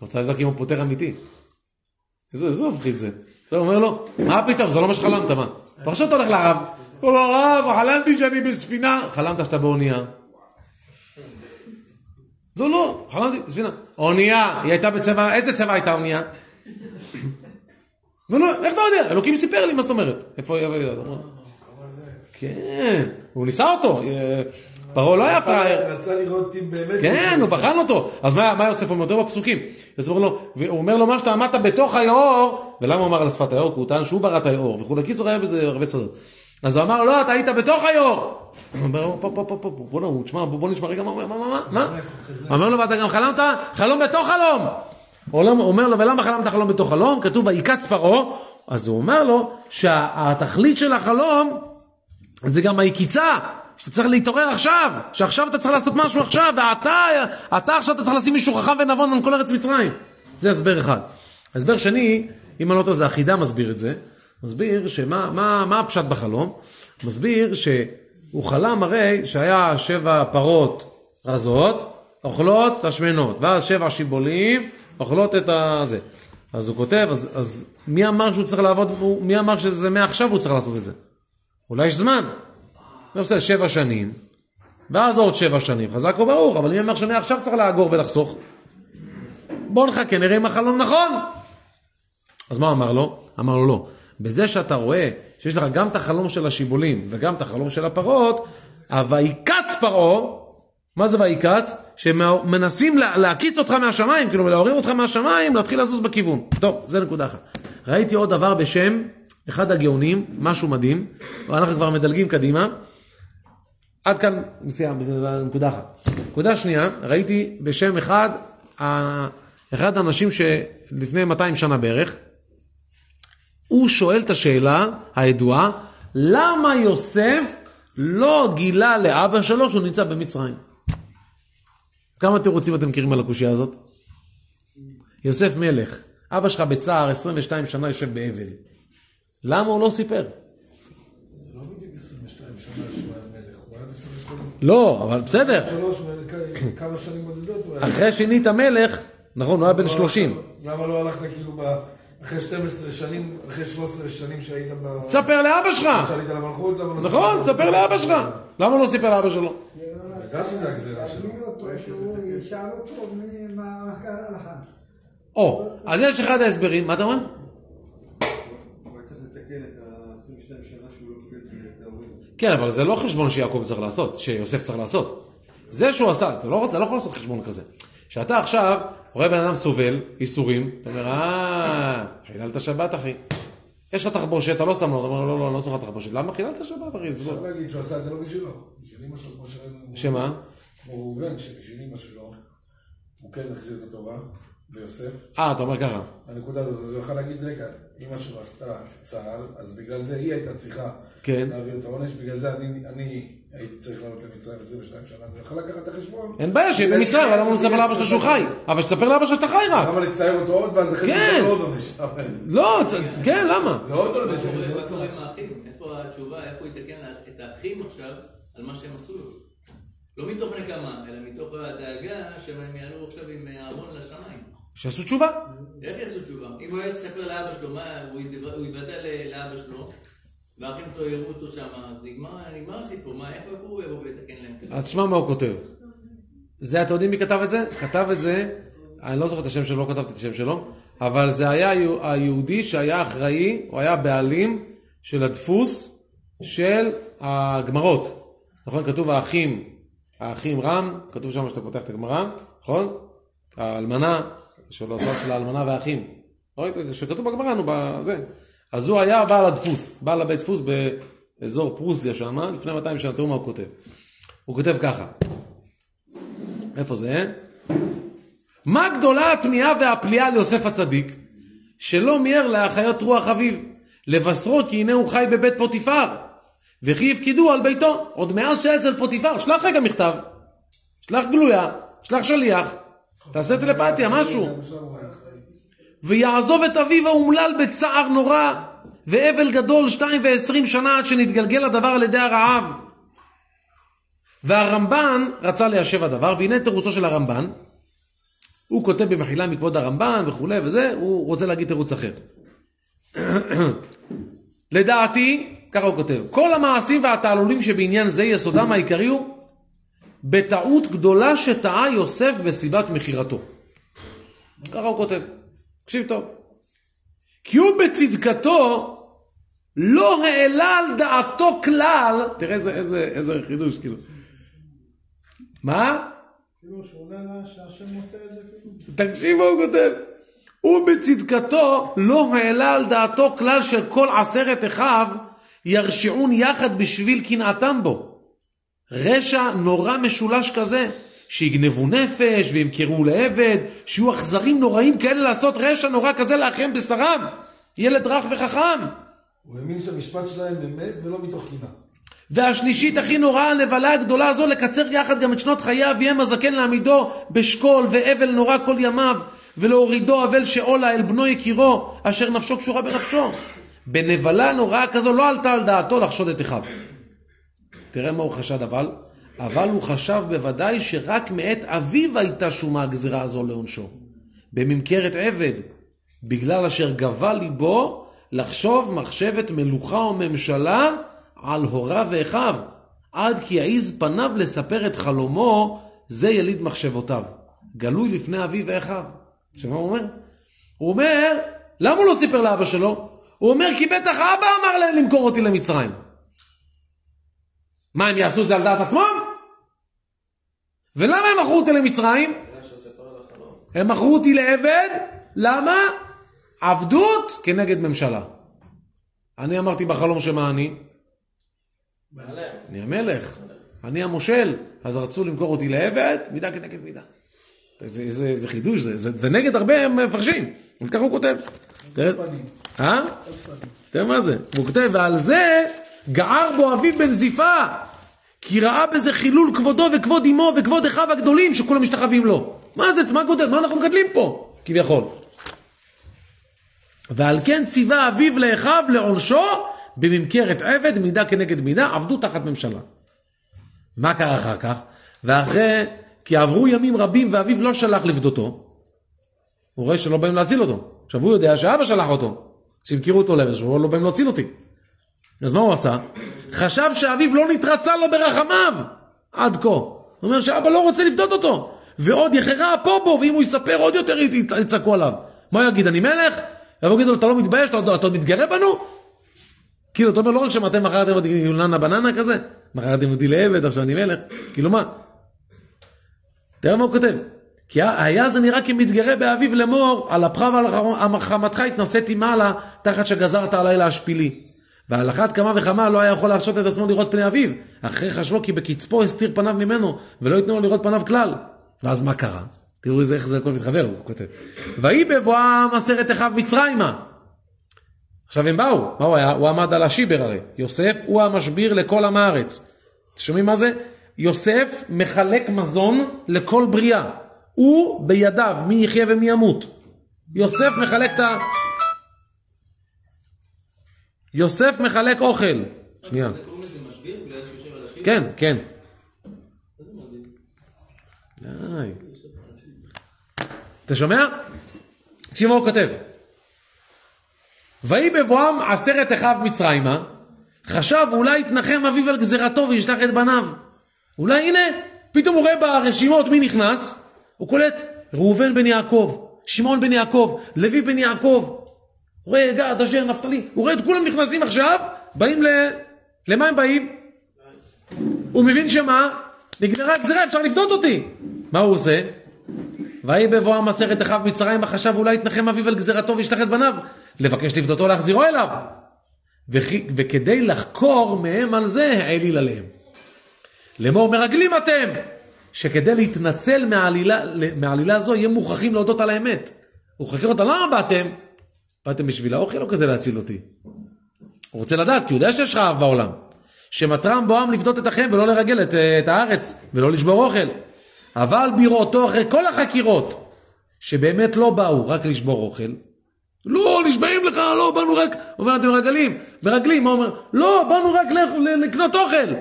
רצה לבדוק אם הוא פותר אמיתי. איזה מפחיד זה. הוא אומר לו, מה פתאום, זה לא מה שחלמת, מה? פרשות הולך לרב. הוא לא רב, חלמתי שאני בספינה. חלמת שאתה באונייה. לא, חלמתי בספינה. אונייה, היא הייתה בצבע, איזה צבע הייתה אונייה? לא, איך אתה יודע? אלוקים סיפר לי, מה זאת אומרת? איפה היא? כן, הוא ניסה אותו. פרעה לא היה פראייר. רצה לראות אם באמת... כן, הוא בחן אותו. אז מה יוסף אומר? יותר בפסוקים. הוא אומר לו מה שאתה עמדת בתוך היאור, ולמה הוא אמר על שפת היאור? כי הוא טען שהוא ברא את היאור, וכו'. קיצור היה בזה הרבה סודות. אז הוא אמר, לא, אתה היית בתוך היאור. הוא אומר, בוא נשמע רגע, מה? הוא אומר לו, ואתה גם חלמת חלום בתוך חלום. הוא אומר לו, ולמה חלמת חלום בתוך חלום? כתוב, ויקץ פרעה. אז הוא אומר לו, שהתכלית של החלום, זה גם היקיצה. שאתה צריך להתעורר עכשיו, שעכשיו אתה צריך לעשות משהו עכשיו, ואתה עכשיו אתה צריך לשים מישהו חכם ונבון על כל ארץ מצרים. זה הסבר אחד. הסבר שני, אם אני לא טועה, זה החידה מסביר את זה. מסביר מה הפשט בחלום? מסביר שהוא חלם הרי שהיה 7 פרות רזות, אוכלות השמנות, ואז 7 שיבולים, אוכלות את הזה. אז הוא כותב, אז מי אמר שהוא צריך לעבוד, מי אמר שזה מעכשיו הוא צריך לעשות את זה? אולי יש זמן. זה עושה 7 שנים, ואז עוד 7 שנים, חזק וברוך, אבל מי אמר שאני עכשיו צריך לאגור ולחסוך? בוא נחכה, נראה אם החלום נכון. אז מה אמר לו? אמר לו לא. בזה שאתה רואה שיש לך גם את החלום של השיבולים וגם את החלום של הפרות, ויקץ פרעה, מה זה ויקץ? שמנסים להקיץ אותך מהשמיים, כאילו להוריד אותך מהשמיים, להתחיל לזוז בכיוון. טוב, זה נקודה אחת. ראיתי עוד דבר בשם אחד הגאונים, משהו מדהים, ואנחנו כבר מדלגים קדימה. עד כאן מסיים, זה נקודה אחת. נקודה שנייה, ראיתי בשם אחד האנשים שלפני 200 שנה בערך, הוא שואל את השאלה הידועה, למה יוסף לא גילה לאבא שלו שהוא נמצא במצרים? כמה תירוצים אתם מכירים על הקושיה הזאת? יוסף מלך, אבא שלך בצער 22 שנה יושב באבל. למה הוא לא סיפר? זה לא בדיוק 22 שנה שהוא היה מלך, הוא היה בסך הכל... לא, אבל בסדר. כמה שנים בודדות הוא היה... אחרי שנית המלך, נכון, הוא היה בן 30. למה לא הלכת כאילו אחרי 12 שנים, אחרי 13 שנים שהיית ב... תספר לאבא שלך. שעלית למלכות, נכון, תספר לאבא שלך. למה לא סיפר לאבא שלו? ידע שזה הגזירה שלו. שהוא ישאל אותו מה קרה לך. אז יש אחד ההסברים, מה אתה אומר? הוא צריך לתקן את ה-22 שנה שהוא לא קיבל את ההורים. כן, אבל זה לא חשבון שיעקב צריך לעשות, שיוסף צריך לעשות. זה שהוא עשה, אתה לא יכול לעשות חשבון כזה. שאתה עכשיו רואה בן אדם סובל, איסורים, אתה אומר, חיללת שבת אחי. יש לך תחבושת, אתה לא שם לו, אתה אומר, לא, לא שומע תחבושת. למה חיללת שבת אחי? אפשר להגיד שהוא עשה את זה לא בשבילו. בשביל אמא שלו, כמו שראינו. שמה? כמו ראובן, שבשביל אמא שלו, הוא כן מחזיר את הטובה, ויוסף. אתה אומר ככה. הנקודה הזאת, הוא יכול להגיד, רגע, אמא שלו עשתה צהל, אז בגלל זה היא הייתה צריכה להעביר את העונש, בגלל זה אני הייתי צריך לעלות למצרים 22 שנה, אז הוא יכול לקחת את החשבון. אין בעיה, שיהיה במצרים, אבל למה הוא מספר לאבא שלו שהוא חי? אבל שתספר לאבא שלו שאתה חי רק. למה לצייר אותו עוד, ואז אחרי זה עוד עונש. לא, כן, למה? זה עוד עונש. מה קורה עם האחים? איפה התשובה, איפה הוא יתקן את האחים עכשיו, על מה שהם עשו לו. לא מתוך נקמה, אלא מתוך הדאגה שהם יעלו עכשיו עם הארון לשמיים. שעשו תשובה. איך יעשו תשובה? אם הוא היה יספר לאבא שלו, הוא יוודא לאבא שלו, והאחים שלו יראו אותו שם, אז נגמר הסיפור, איך הוא יבוא ויתקן להם? אז תשמע מה הוא כותב. זה, אתה יודעים מי כתב את זה? כתב את זה, אני לא זוכר את השם שלו, לא כתבתי את השם שלו, אבל זה היה היהודי שהיה אחראי, הוא היה בעלים של הדפוס של הגמרות. נכון? כתוב האחים רם, כתוב שם שאתה פותח את הגמרא, נכון? האלמנה, של הסוד של האלמנה והאחים. שכתוב בגמרא, בזה. אז הוא היה בעל הדפוס, בעל הבית דפוס באזור פרוסיה שם, לפני 200 שנה, תראו מה הוא כותב. הוא כותב ככה. איפה זה? מה גדולה התמיהה והפליאה ליוסף הצדיק, שלא מיהר להחיות רוח אביו, לבשרו כי הנה הוא חי בבית פוטיפר, וכי הפקידו על ביתו, עוד מאז שהיה אצל פוטיפר, שלח רגע מכתב, שלח גלויה, שלח שליח, תעשה טלפתיה, משהו. ויעזוב את אביו האומלל בצער נורא, ואבל גדול 22 שנה עד שנתגלגל הדבר על ידי הרעב. והרמב"ן רצה ליישב הדבר, והנה תירוצו של הרמב"ן, הוא כותב במחילה מכבוד הרמב"ן וכו' וזה, הוא רוצה להגיד תירוץ אחר. לדעתי, ככה הוא כותב, כל המעשים והתעלולים שבעניין זה יסודם העיקרי הוא בטעות גדולה שטעה יוסף בסיבת מחירתו. ככה הוא כותב. תקשיב טוב. כי הוא בצדקתו לא העלה על דעתו כלל, תראה איזה חידוש, כאילו. מה? כאילו שעולה שהשם מוצא את זה כאילו. תקשיב מה הוא כותב. הוא בצדקתו לא העלה על דעתו כלל של כל 10 אחיו ירשעון יחד בשביל קנאתם בו. רשע נורא משולש כזה, שיגנבו נפש וימכרו לעבד, שיהיו אכזרים נוראים כאלה לעשות רשע נורא כזה לאחיהם בשרם. ילד רך וחכם. הוא האמין שהמשפט שלהם באמת ולא מתוך קנאה. והשלישית הכי נוראה, הנבלה הגדולה הזו, לקצר יחד גם את שנות חיי אביהם הזקן לעמידו בשקול ואבל נורא כל ימיו, ולהורידו אבל שאולה אל בנו יקירו, אשר נפשו קשורה בנפשו. בנבלה נוראה כזו לא עלתה על דעתו לחשוד את אחיו. תראה מה הוא חשד אבל הוא חשב בוודאי שרק מאת אביו הייתה שומה הגזירה הזו לעונשו. בממכרת עבד, בגלל אשר גבה ליבו לחשוב מחשבת מלוכה או ממשלה על הוריו ואחיו, עד כי יעיז פניו לספר את חלומו, זה יליד מחשבותיו. גלוי לפני אביו ואחיו. שמה הוא אומר? הוא אומר, למה הוא לא סיפר לאבא שלו? הוא אומר, כי בטח אבא אמר להם למכור אותי למצרים. מה, הם יעשו את זה על דעת עצמם? ולמה הם מכרו אותי למצרים? הם מכרו אותי לעבד. למה? עבדות כנגד ממשלה. אני אמרתי בחלום שמה אני? אני המלך. אני המושל. אז רצו למכור אותי לעבד, מידה כנגד מידה. זה חידוש, זה נגד הרבה מפרשים. וככה הוא כותב. תראה מה זה? הוא כותב, ועל זה גער בו אביו בן זיפה, כי ראה בזה חילול כבודו וכבוד אמו וכבוד אחיו הגדולים שכולם משתחווים לו. מה זה? מה גודל? מה אנחנו מגדלים פה? כביכול. ועל כן ציווה אביו לאחיו לעונשו בממכרת עבד, מידה כנגד מידה, עבדו תחת ממשלה. מה קרה אחר כך? ואחרי, כי עברו ימים רבים ואביו לא שלח לפדותו, הוא רואה שלא באים להציל אותו. עכשיו הוא יודע שאבא שלח אותו, שימכירו אותו לעבד, שהוא לא באים להציל אותי. אז מה הוא עשה? חשב שאביו לא נתרצה לו ברחמיו עד כה. הוא אומר שאבא לא רוצה לפדות אותו, ועוד יחרה פה בו, ואם הוא יספר עוד יותר יצעקו עליו. מה יגיד, אני מלך? הוא יגיד לו, אתה לא מתבייש, אתה עוד מתגרה בנו? כאילו, אתה אומר, לא רק שאתם מכרתם אותי יולנה בננה כזה, מכרתם אותי לעבד, עכשיו אני מלך. כאילו מה? תראה מה הוא כותב. כי היה זה נראה כמתגרה באביו לאמור, על אפך ועל חמתך התנסיתי מעלה, תחת שגזרת עליי להשפילי. ועל אחת כמה וכמה לא היה יכול להרשות את עצמו לראות פני אביו, אחרי חשבו כי בקצפו הסתיר פניו ממנו, ולא ייתנו לו לראות פניו כלל. ואז מה קרה? תראו איך זה הכל מתחבר, הוא כותב. ויהי בבואם 10 אחיו מצרימה. עכשיו הם באו, מה הוא היה? הוא עמד על השיבר הרי. יוסף הוא המשביר לכל עם הארץ. שומעים מה זה? יוסף מחלק מזון לכל בריאה. הוא בידיו, מי יחיה ומי ימות. יוסף מחלק את יוסף מחלק אוכל. שנייה. קוראים לזה משביר בגלל שיושב על כן, כן. די. אתה שומע? תקשיב מה הוא כותב. ויהי בבואם 10 אחיו מצרימה, חשב אולי יתנחם אביו על גזירתו וישלח את בניו. אולי הנה, פתאום הוא רואה ברשימות מי נכנס, הוא קולט ראובן בן יעקב, שמעון בן יעקב, לוי בן יעקב, הוא רואה גד, אשר, נפתלי, הוא רואה את כולם נכנסים עכשיו, באים למה הם באים? הוא מבין שמה? נגמרה הגזירה, אפשר לפדות אותי. מה הוא עושה? ויהי בבואם 10 אחיו מצרימה, חשב אולי יתנחם אביו על גזירתו וישלח את בניו, לבקש לפדותו להחזירו אליו. וכדי לחקור מהם על זה, העליל עליהם. לאמור מרגלים אתם, שכדי להתנצל מעלילה זו, יהיה מוכרחים להודות על האמת. הוא חקר אותה, למה באתם? באתם בשביל האוכל או כדי להציל אותי? הוא רוצה לדעת, כי הוא יודע שיש רעב בעולם. שמטרם בואם לפדות את אחיהם ולא לרגל את הארץ, ולא לשבור אוכל. אבל בראותו אחרי כל החקירות, שבאמת לא באו רק לשבור אוכל, לא, נשבעים לך, לא, באנו רק, אומר, אתם מרגלים, מה אומר? לא, באנו רק לקנות אוכל.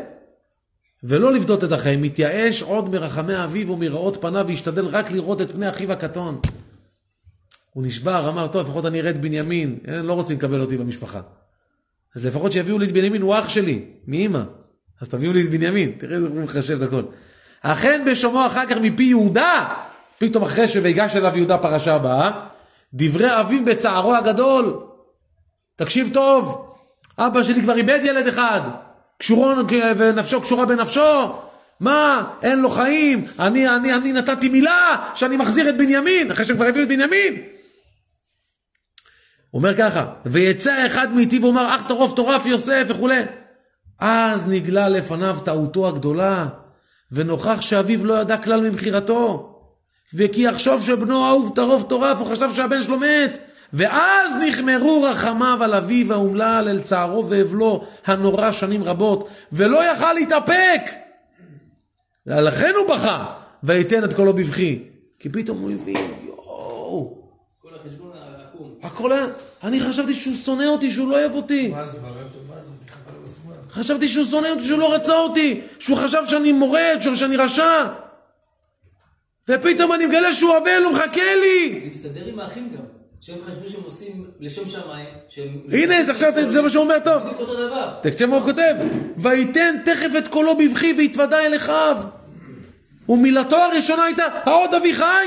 ולא לפדות את החיים, מתייאש עוד מרחמי אביו ומראות פניו, וישתדל רק לראות את פני אחיו הקטון. הוא נשבר, אמר, טוב, לפחות אני ארד בנימין, לא רוצים לקבל אותי במשפחה. אז לפחות שיביאו לי את בנימין, הוא אח שלי, מאמא. אז תביאו לי את בנימין, תראה איזה הוא מחשב את הכל. אכן בשומעו אחר כך מפי יהודה, פתאום אחרי שויגש אליו יהודה פרשה הבאה, דברי אביו בצערו הגדול. תקשיב טוב, אבא שלי כבר איבד ילד אחד, ונפשו קשורה בנפשו, מה? אין לו חיים, אני נתתי מילה שאני מחזיר את בנימין, אחרי שהם כבר הביאו את בנימין. הוא אומר ככה, ויצא אחד מאיתי ואומר, אך טרוף טורף יוסף וכו'. אז נגלה לפניו טעותו הגדולה, ונוכח שאביו לא ידע כלל ממחירתו, וכי יחשוב שבנו אהוב טרוף טורף, הוא חשב שהבן שלו מת, ואז נחמרו רחמיו על אביו האומלל אל צערו והבלו הנורא שנים רבות, ולא יכל להתאפק. לכן הוא בכה, ויתן את קולו בבכי, כי פתאום הוא הבין, יואו, כל החשבון העקום. הכל היה, אני חשבתי שהוא שונא אותי, שהוא לא אוהב אותי. מה זה, מה זה, תחבל בזמן. חשבתי שהוא שונא אותי, שהוא לא רצה אותי, שהוא חשב שאני מורד, שאני רשע. ופתאום אני מגלה שהוא אבל, הוא מחכה לי. זה מסתדר עם האחים גם, שהם חשבו שהם עושים לשם שמיים. הנה, עכשיו זה מה שהוא אומר טוב. בדיוק אותו דבר. תקשיב מה הוא כותב, ויתן תכף את קולו בבכי והתוודע אל אחיו. ומילתו הראשונה הייתה, העוד אבי חי.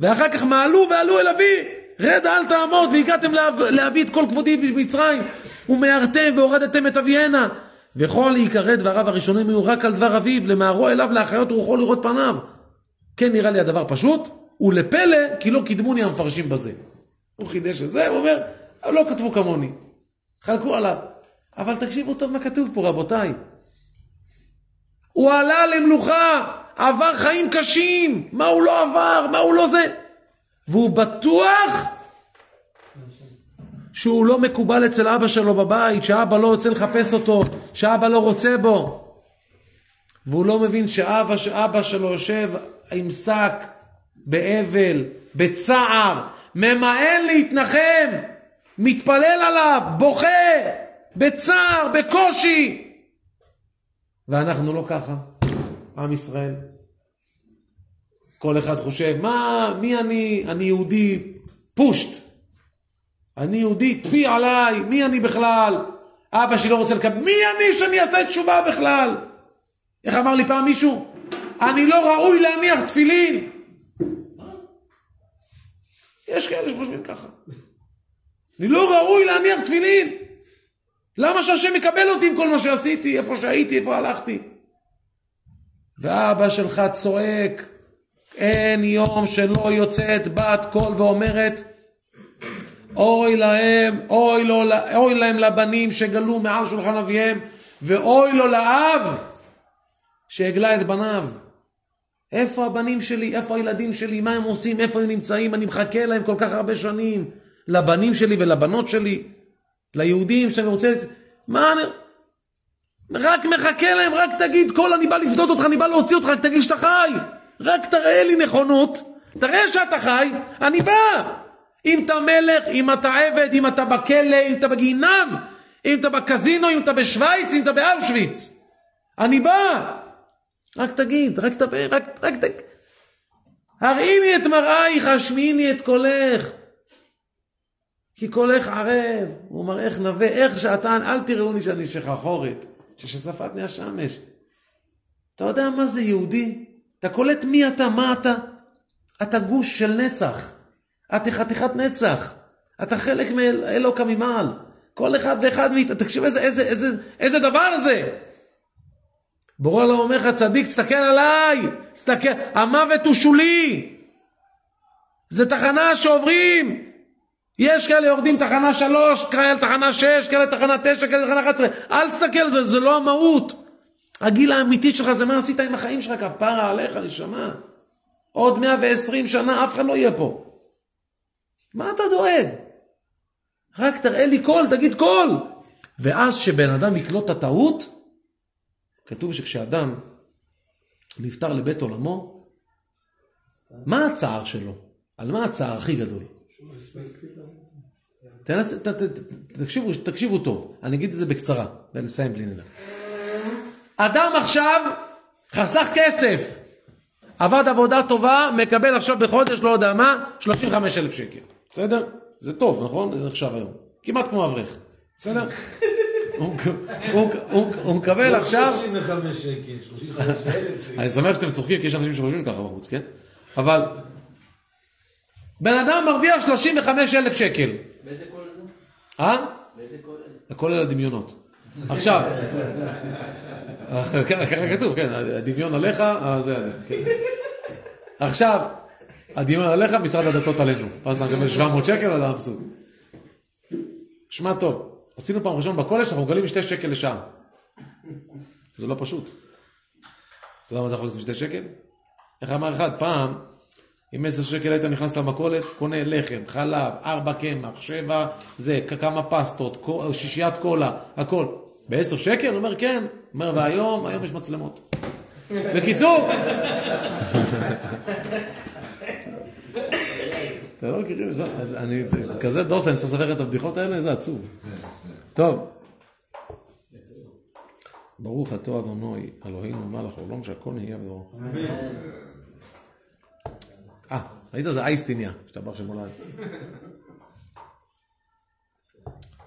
ואחר כך מעלו ועלו אל אבי, רד אל תעמוד, והגעתם להביא את כל כבודי במצרים, ומהרתם והורדתם את אבי הנה. וכל להיקרא דבריו הראשונים היו רק על דבר אביו, למהרו אליו להחיות רוחו לראות פניו. כן, נראה לי הדבר פשוט, ולפלא, כי לא קידמוני המפרשים בזה. הוא חידש את זה, הוא אומר, לא כתבו כמוני. חלקו עליו. אבל תקשיבו טוב מה כתוב פה, רבותיי. הוא עלה למלוכה, עבר חיים קשים. מה הוא לא עבר? מה הוא לא זה? והוא בטוח שהוא לא מקובל אצל אבא שלו בבית, שאבא לא רוצה לחפש אותו, שאבא לא רוצה בו. והוא לא מבין שאבא שלו יושב עם שק, באבל, בצער, ממאן להתנחם, מתפלל עליו, בוכה, בצער, בקושי. ואנחנו לא ככה, עם ישראל. כל אחד חושב, מי אני? אני יהודי פושט. אני יהודי, תפי עליי, מי אני בכלל? אבא שלי לא רוצה לקבל, מי אני שאני אעשה תשובה בכלל? איך אמר לי פעם מישהו? אני לא ראוי להניח תפילין. יש כאלה שחושבים ככה. אני לא ראוי להניח תפילין. למה שהשם יקבל אותי עם כל מה שעשיתי, איפה שהייתי, איפה הלכתי? ואבא שלך צועק, אין יום שלא יוצאת בת קול ואומרת, אוי להם לבנים שגלו מעל שולחן אביהם, ואוי לו לאב שהגלה את בניו. איפה הבנים שלי? איפה הילדים שלי? מה הם עושים? איפה הם נמצאים? אני מחכה להם כל כך הרבה שנים. לבנים שלי ולבנות שלי. ליהודים שאני רוצה... מה אני... רק מחכה להם, רק תגיד כל אני בא לפדות אותך, אני בא להוציא אותך, רק תגיד שאתה חי. רק תראה לי נכונות. תראה שאתה חי, אני בא. אם אתה מלך, אם אתה עבד, אם אתה בכלא, אם אתה בגיהינום, אם אתה בקזינו, אם אתה בשוויץ, אם אתה באושוויץ. אני בא. רק תגיד, רק תדבר, רק תגיד. הראיני את מראייך, השמיעיני את קולך. כי קולך ערב, הוא אומר איך נווה, איך שעתן, אל תראוני שאני שחחורת, ששפתני השמש. אתה יודע מה זה יהודי? אתה קולט מי אתה, מה אתה? אתה גוש של נצח. אתה חתיכת נצח. אתה חלק מאלוקה ממעל. כל אחד ואחד מאיתה. תקשיב איזה דבר זה. בורא לו אומר לך, צדיק, תסתכל עליי. תסתכל, המוות הוא שולי. זה תחנה שעוברים. יש כאלה יורדים תחנה 3, כאלה תחנה 6, כאלה תחנה 9, כאלה תחנה 11. אל תסתכל, זה לא המהות. הגיל האמיתי שלך זה מה עשית עם החיים שלך, כפרה עליך, נשמה. עוד 120 שנה אף אחד לא יהיה פה. מה אתה דואג? רק תראה לי קול, תגיד קול. ואז שבן אדם יקלוט את הטעות, כתוב שכשאדם נפטר לבית עולמו, מה הצער שלו? על מה הצער הכי גדול? תקשיבו טוב, אני אגיד את זה בקצרה, ונסיים בלי נדע. אדם עכשיו חסך כסף, עבד עבודה טובה, מקבל עכשיו בחודש, לא יודע מה, 35,000 שקל. בסדר? זה טוב, נכון? זה נחשב היום. כמעט כמו אברך. בסדר? הוא מקבל עכשיו... 35 שקל, 35,000 שקל. אני שמח שאתם צוחקים, כי יש אנשים שחושבים ככה בחוץ, כן? אבל... בן אדם מרוויח 35,000 שקל. באיזה קול זה? באיזה קול? הכולל הדמיונות. עכשיו... ככה כתוב, כן, הדמיון עליך, זה. עכשיו, הדמיון עליך, משרד הדתות עלינו. אז אתה מקבל 700 שקל, או אתה מבסוט. שמע טוב, עשינו פעם ראשון בקולש, אנחנו מגלים 2 שקל לשעה. זה לא פשוט. אתה יודע מה אתה יכול לעשות 2 שקל? איך אמר אחד, פעם, עם 10 שקל היית נכנס למקולת, קונה לחם, חלב, 4 קמח, 7, זה, כמה פסטות, 6 קולה, הכל. ב10 שקל? הוא אומר כן. אומר, והיום יש מצלמות. בקיצור. אתה לא מכירים, אז אני, כזה דוסה, אני צריך לספר את הבדיחות האלה, זה עצוב. טוב. ברוך אתה אדוני, אלוהינו מלך העולם שהכל נהיה בדברו. ראית זה אייסטיניה, שאתה בר שמולד.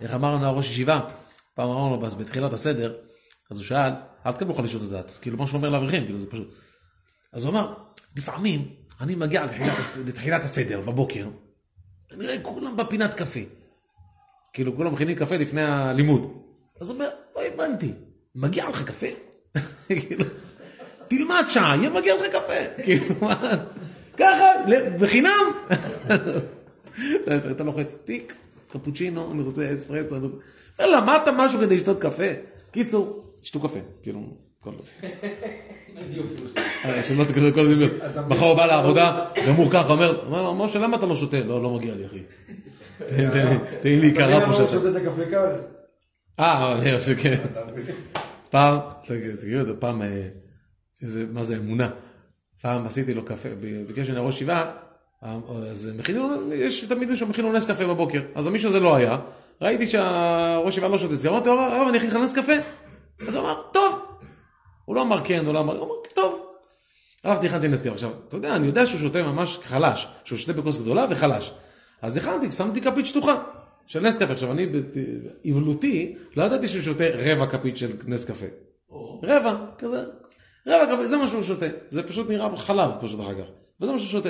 איך אמרנו ראש ישיבה? פעם אמרנו לו, בתחילת הסדר, אז הוא שאל, אל תקבלו חלישות הדעת, כאילו מה שהוא אומר לאברכים, כאילו זה פשוט. אז הוא אמר, לפעמים אני מגיע לתחילת הסדר בבוקר, אני רואה כולם בפינת קפה. כאילו כולם מכינים קפה לפני הלימוד. אז הוא אומר, לא הבנתי, מגיע לך קפה? תלמד שעה, יהיה מגיע לך קפה. כאילו מה? ככה, בחינם. אתה לוחץ תיק, קפוצ'ינו, אני רוצה אספרסו, למדת משהו כדי לשתות קפה. קיצור, שתו קפה, כאילו, כל דבר. שלא תקלו כל דבר. מחר הוא בא לעבודה, גמור ככה, אומר, משה, למה אתה לא שותה? לא מגיע לי, אחי. תהי לי קרה פה שאתה. אתה שותה את הקפה קר? אני חושב, כן. פעם, תגידו, פעם, מה זה אמונה? פעם עשיתי לו קפה, ביקש שאני ראש שבעה, אז יש תמיד מישהו מכין לו נס קפה בבוקר, אז המישהו הזה לא היה, ראיתי שהראש שבעה לא שותה אצלי, אמרתי, הרב, אני אכין לך נס קפה? אז הוא אמר, טוב. הוא לא אמר כן, הוא לא אמר, הוא אמר, טוב. הלכתי, הכנתי נס קפה. עכשיו, אתה יודע, אני יודע שהוא שותה ממש חלש, שהוא שותה בכוס גדולה וחלש. אז הכנתי, שמתי כפית שטוחה של נס קפה. עכשיו, אני בעיוולותי, לא ידעתי שהוא שותה רבע כפית של נס קפה. רבע, כזה. רבע כפית, זה מה שהוא שותה. זה פשוט נראה חלב, פשוט אחר כך. וזה מה שהוא שותה.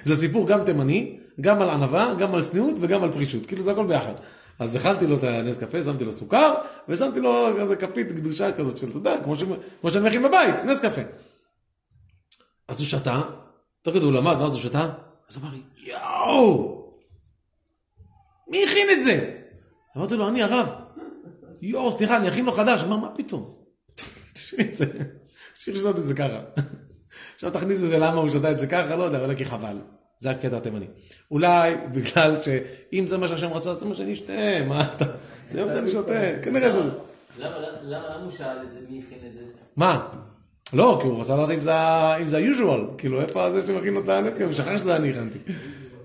זה סיפור גם תימני, גם על ענווה, גם על צניעות וגם על פרישות. כאילו זה הכל ביחד. אז הכנתי לו את הנס קפה, שמתי לו סוכר, ושמתי לו כזה כפית קדושה כזאת של, אתה יודע, כמו שאני מכין בבית, נס קפה. אז הוא שתה, תוך כדי הוא למד, ואז הוא שתה, אז אמר לי, יואו! מי הכין את זה? אמרתי לו, אני הרב. יואו, סליחה, אני אכין לו חדש. אמר, מה פתאום? תשאיר את זה. תשאיר לשתות את זה ככה. עכשיו תכניסו את זה, למה הוא שתה את זה ככה? לא יודע, אולי כי חבל. זה הקטע התימני. אולי בגלל שאם זה מה שהשם רצה, זה מה שאני אשתה. מה אתה? זה מה שאני שותה. כנראה זה. למה הוא שאל את זה? מי הכין את זה? מה? לא, כי הוא רצה לדעת אם זה ה-usual. כאילו, איפה זה שמכין אותה הנס קפה? ושכח שזה אני הכנתי.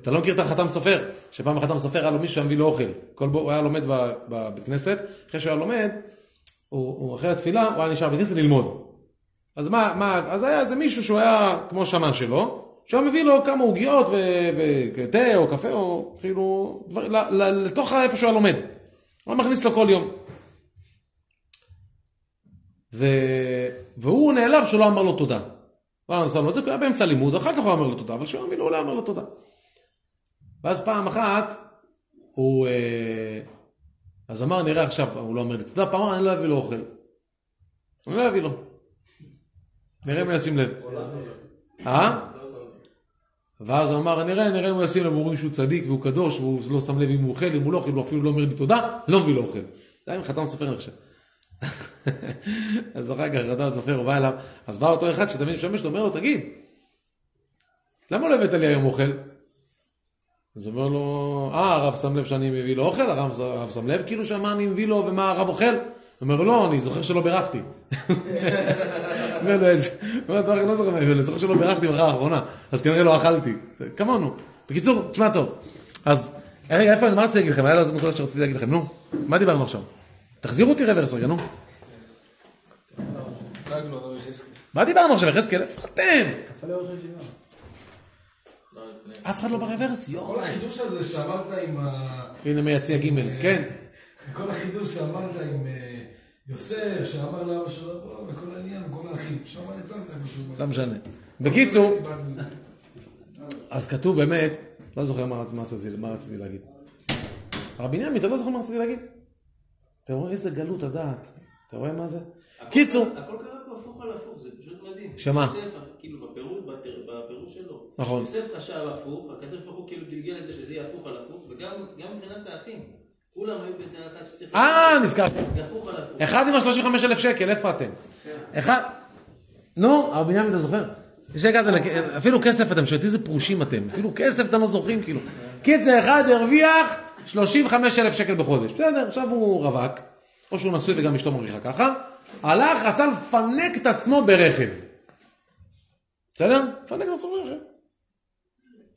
אתה לא מכיר את החתם סופר? שפעם החתם סופר היה לו מישהו שמביא לו אוכל. הוא היה לומד בבית כנסת. אחרי שהוא היה לומד, הוא אחרי התפילה, הוא היה נשאר בכנסת ללמוד. אז אז היה איזה מישהו שהוא היה כמו שמן שלו, שהוא מביא לו כמה עוגיות ותה או קפה או כאילו, לתוך איפה שהוא היה לומד. הוא מכניס לו כל יום. והוא נעלב שהוא לא אמר לו תודה. הוא היה באמצע לימוד, אחר כך הוא אמר לו תודה, אבל שהוא מביא לו לא אמר לו תודה. ואז פעם אחת, אז אמר, נראה עכשיו, הוא לא אומר לי תודה, פעם אני לא אביא לו אוכל. אני לא אביא לו. נראה אם הוא ישים לב. ואז הוא אמר, נראה אם הוא ישים לב, הוא רואים שהוא צדיק והוא קדוש, והוא לא שם לב אם הוא אוכל, אם הוא לא אוכל, הוא אפילו לא אומר לי תודה, לא מביא לו אוכל. זה היה חתם סופר נחשב. אז אחר כך חתם סופר, הוא בא אליו, אז בא אותו אחד שתמיד משמש, הוא אומר לו, תגיד, למה לא הבאת לי היום אוכל? אז הוא אומר לו, הרב שם לב שאני מביא לו אוכל? הרב שם לב כאילו שמה אני מביא לו ומה הרב אוכל? הוא אומר לו, לא, אני זוכר שלא בירכתי. הוא אומר, לא זוכר, אני זוכר שלא בירכתי ברכה האחרונה, אז כנראה לא אכלתי. כמונו. בקיצור, תשמע טוב. אז, רגע, איפה אני מה רציתי להגיד לכם? היה לו איזה נקודה שרציתי להגיד לכם, נו? מה דיברנו עכשיו? תחזירו אותי רוורס רגע, נו. מה דיברנו עכשיו, יחזקאל? איפה אתם? אף אחד לא ברוורס, יואו. כל החידוש הזה שאמרת עם הנה מייציע ג' כן. כל החידוש שאמרת עם יוסף, שאמר לאבא שלו, וכל העניין, וכל האחים, שאמר לצלת, לא משנה. בקיצור, אז כתוב באמת, לא זוכר מה רציתי להגיד. הרבי בנימין, אתה לא זוכר מה רציתי להגיד? אתה רואה איזה גלות הדעת, אתה רואה מה זה? קיצור. הכל קרה פה הפוך על הפוך, זה פשוט מדהים. שמה? יוסף, כאילו בפירוש שלו. נכון. יוסף חשב הפוך, הקדוש ברוך הוא כאילו גלגל את זה שזה יהיה הפוך על הפוך, וגם מבחינת האחים. כולם היו בדעה אחת שצריך... נזכרתי. הפוך על הפוך. אחד עם 35,000 שקל, איפה אתם? אחד... נו, הרבי בנימין, אתה זוכר? אפילו כסף אתם שואלת, איזה פרושים אתם? אפילו כסף אתם לא זוכרים, כאילו. קיצר אחד הרוויח 35,000 שקל בחודש. בסדר, עכשיו הוא רווק, או שהוא נשוי וגם אשתו מרוויחה ככה. הלך, רצה לפנק את עצמו ברכב. בסדר? לפנק את עצמו ברכב.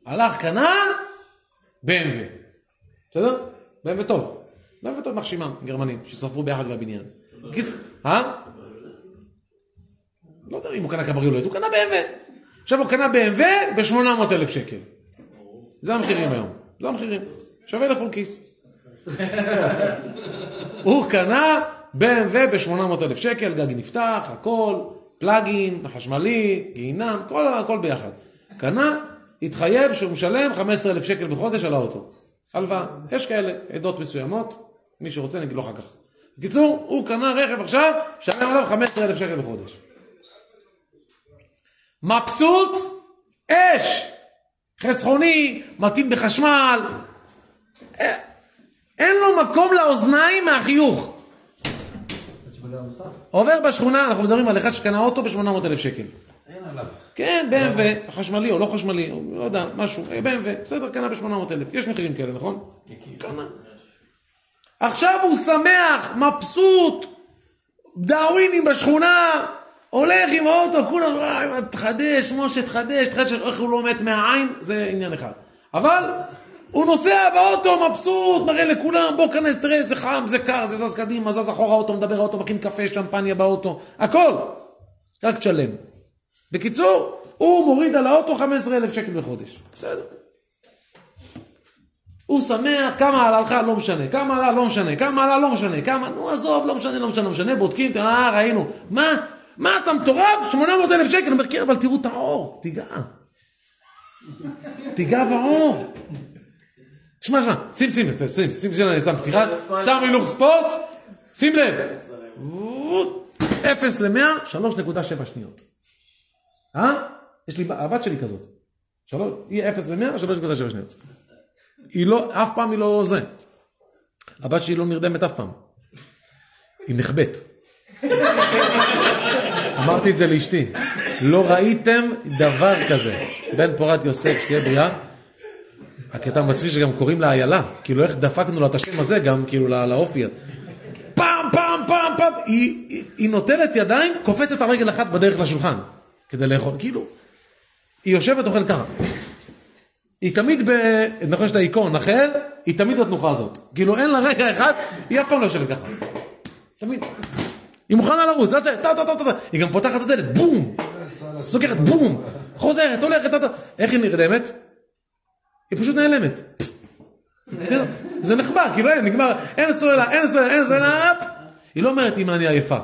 הלך, קנה, BMW. בסדר? BMW טוב. BMW טוב מחשימם, גרמנים, ששרפו ביחד בבניין. לא יודע אם הוא קנה קבריולט, הוא קנה BMW. עכשיו הוא קנה BMW ב-800,000 שקל. זה המחירים היום. זה המחירים. שווה לכל כיס. הוא קנה BMW ב-800,000 שקל, גג נפתח, הכל, פלאגין, חשמלי, גיהינם, הכל ביחד. קנה, התחייב שהוא משלם 15,000 שקל בחודש על האוטו. הלוואה. יש כאלה עדות מסוימות, מי שרוצה נגיד לו אחר כך. בקיצור, הוא קנה רכב עכשיו, שלם עליו 15,000 שקל בחודש. מבסוט, אש, חסכוני, מתאים בחשמל, אין לו מקום לאוזניים מהחיוך. עובר בשכונה, אנחנו מדברים על אחד שקנה אוטו ב-800,000 שקל. אין עליו. כן, BMW, חשמלי או לא חשמלי, לא יודע, משהו, BMW, בסדר, קנה ב-800,000. יש מחירים כאלה, נכון? קנה. עכשיו הוא שמח, מבסוט, דאווינים בשכונה, הולך עם האוטו, כולם, תחדש, משה, תחדש, איך הוא לא מת מהעין, זה עניין אחד. אבל הוא נוסע באוטו, מבסוט, מראה לכולם, בוא כנס, תראה, זה חם, זה קר, זה זז קדימה, זז אחורה האוטו, מדבר האוטו, מכין קפה, שמפניה באוטו, הכל, רק תשלם. בקיצור, הוא מוריד על האוטו 15,000 שקל בחודש. בסדר. הוא שמח, כמה עלה לך, לא משנה, כמה עלה, לא משנה, כמה עלה, לא משנה, כמה, נו עזוב, לא משנה, בודקים, ראינו, מה אתה מטורף? 800,000 שקל, אומר, כן, אבל תראו את האור, תיגע באור. שמע, שים, שם פתיחת, שם הילוך ספורט, שים לב, 0 ל-100, 3.7 שניות. יש לי, הבת שלי כזאת, היא 0 ל-100, 3.7 שניות. היא לא, אף פעם היא לא זה. הבת שלי לא נרדמת אף פעם. היא נחבאת. אמרתי את זה לאשתי. לא ראיתם דבר כזה. בן פורת יוסף, שתהיה בריאה. הקטע מצחיק שגם קוראים לה איילה. כאילו איך דפקנו לה את השם הזה גם כאילו לאופי. פעם. היא נוטלת ידיים, קופצת על רגל אחת בדרך לשולחן. כדי לאכול. כאילו, היא יושבת אוכל ככה. היא תמיד נכון שאתה איקון, נחל, היא תמיד בתנוחה הזאת. כאילו אין לה רגע אחד, היא אף פעם לא יושבת ככה. תמיד. היא מוכנה לרוץ, היא גם פותחת את הדלת, בום! סוגרת, בום! חוזרת, הולכת, איך היא נרדמת? היא פשוט נעלמת. זה נחבא, כאילו אין, נגמר, אין סוללה, היא לא אומרת, אמא, אני עייפה.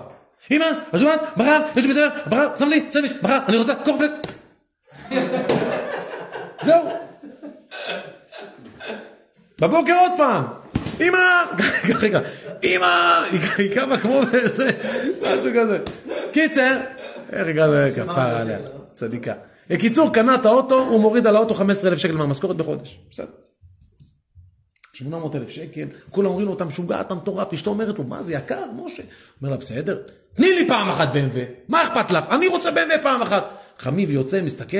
אמא, השולחן, בחר, יש לי בסדר, בחר, שם לי, סנדוויץ', בחר, אני רוצה קורנפלקס. זהו. בבוקר עוד פעם. אמא, רגע, אמא, היא קמה כמו באיזה, משהו כזה. קיצר, רגע, כפרה עליה, צדיקה. בקיצור, קנה את האוטו, הוא מוריד על האוטו 15,000 שקל מהמשכורת בחודש. בסדר. 800,000 שקל, כולם אומרים לו, אתה משוגע, אתה מטורף, אשתו אומרת לו, מה זה יקר, משה? אומר לה, בסדר, תני לי פעם אחת BMW, מה אכפת לך? אני רוצה BMW פעם אחת. חמיב יוצא, מסתכל,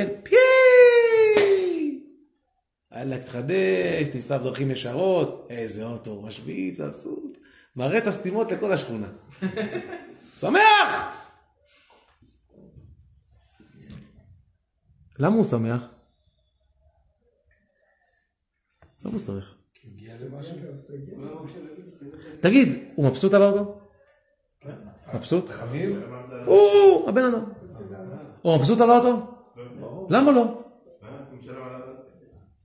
אלק תחדש, תיסע בדרכים ישרות, איזה אוטו, משוויץ, אבסוט, מראה את הסתימות לכל השכונה. שמח! למה הוא שמח? למה הוא שמח? תגיד, הוא מבסוט על האוטו? מבסוט? הוא, הבן אדם. הוא מבסוט על האוטו? למה לא?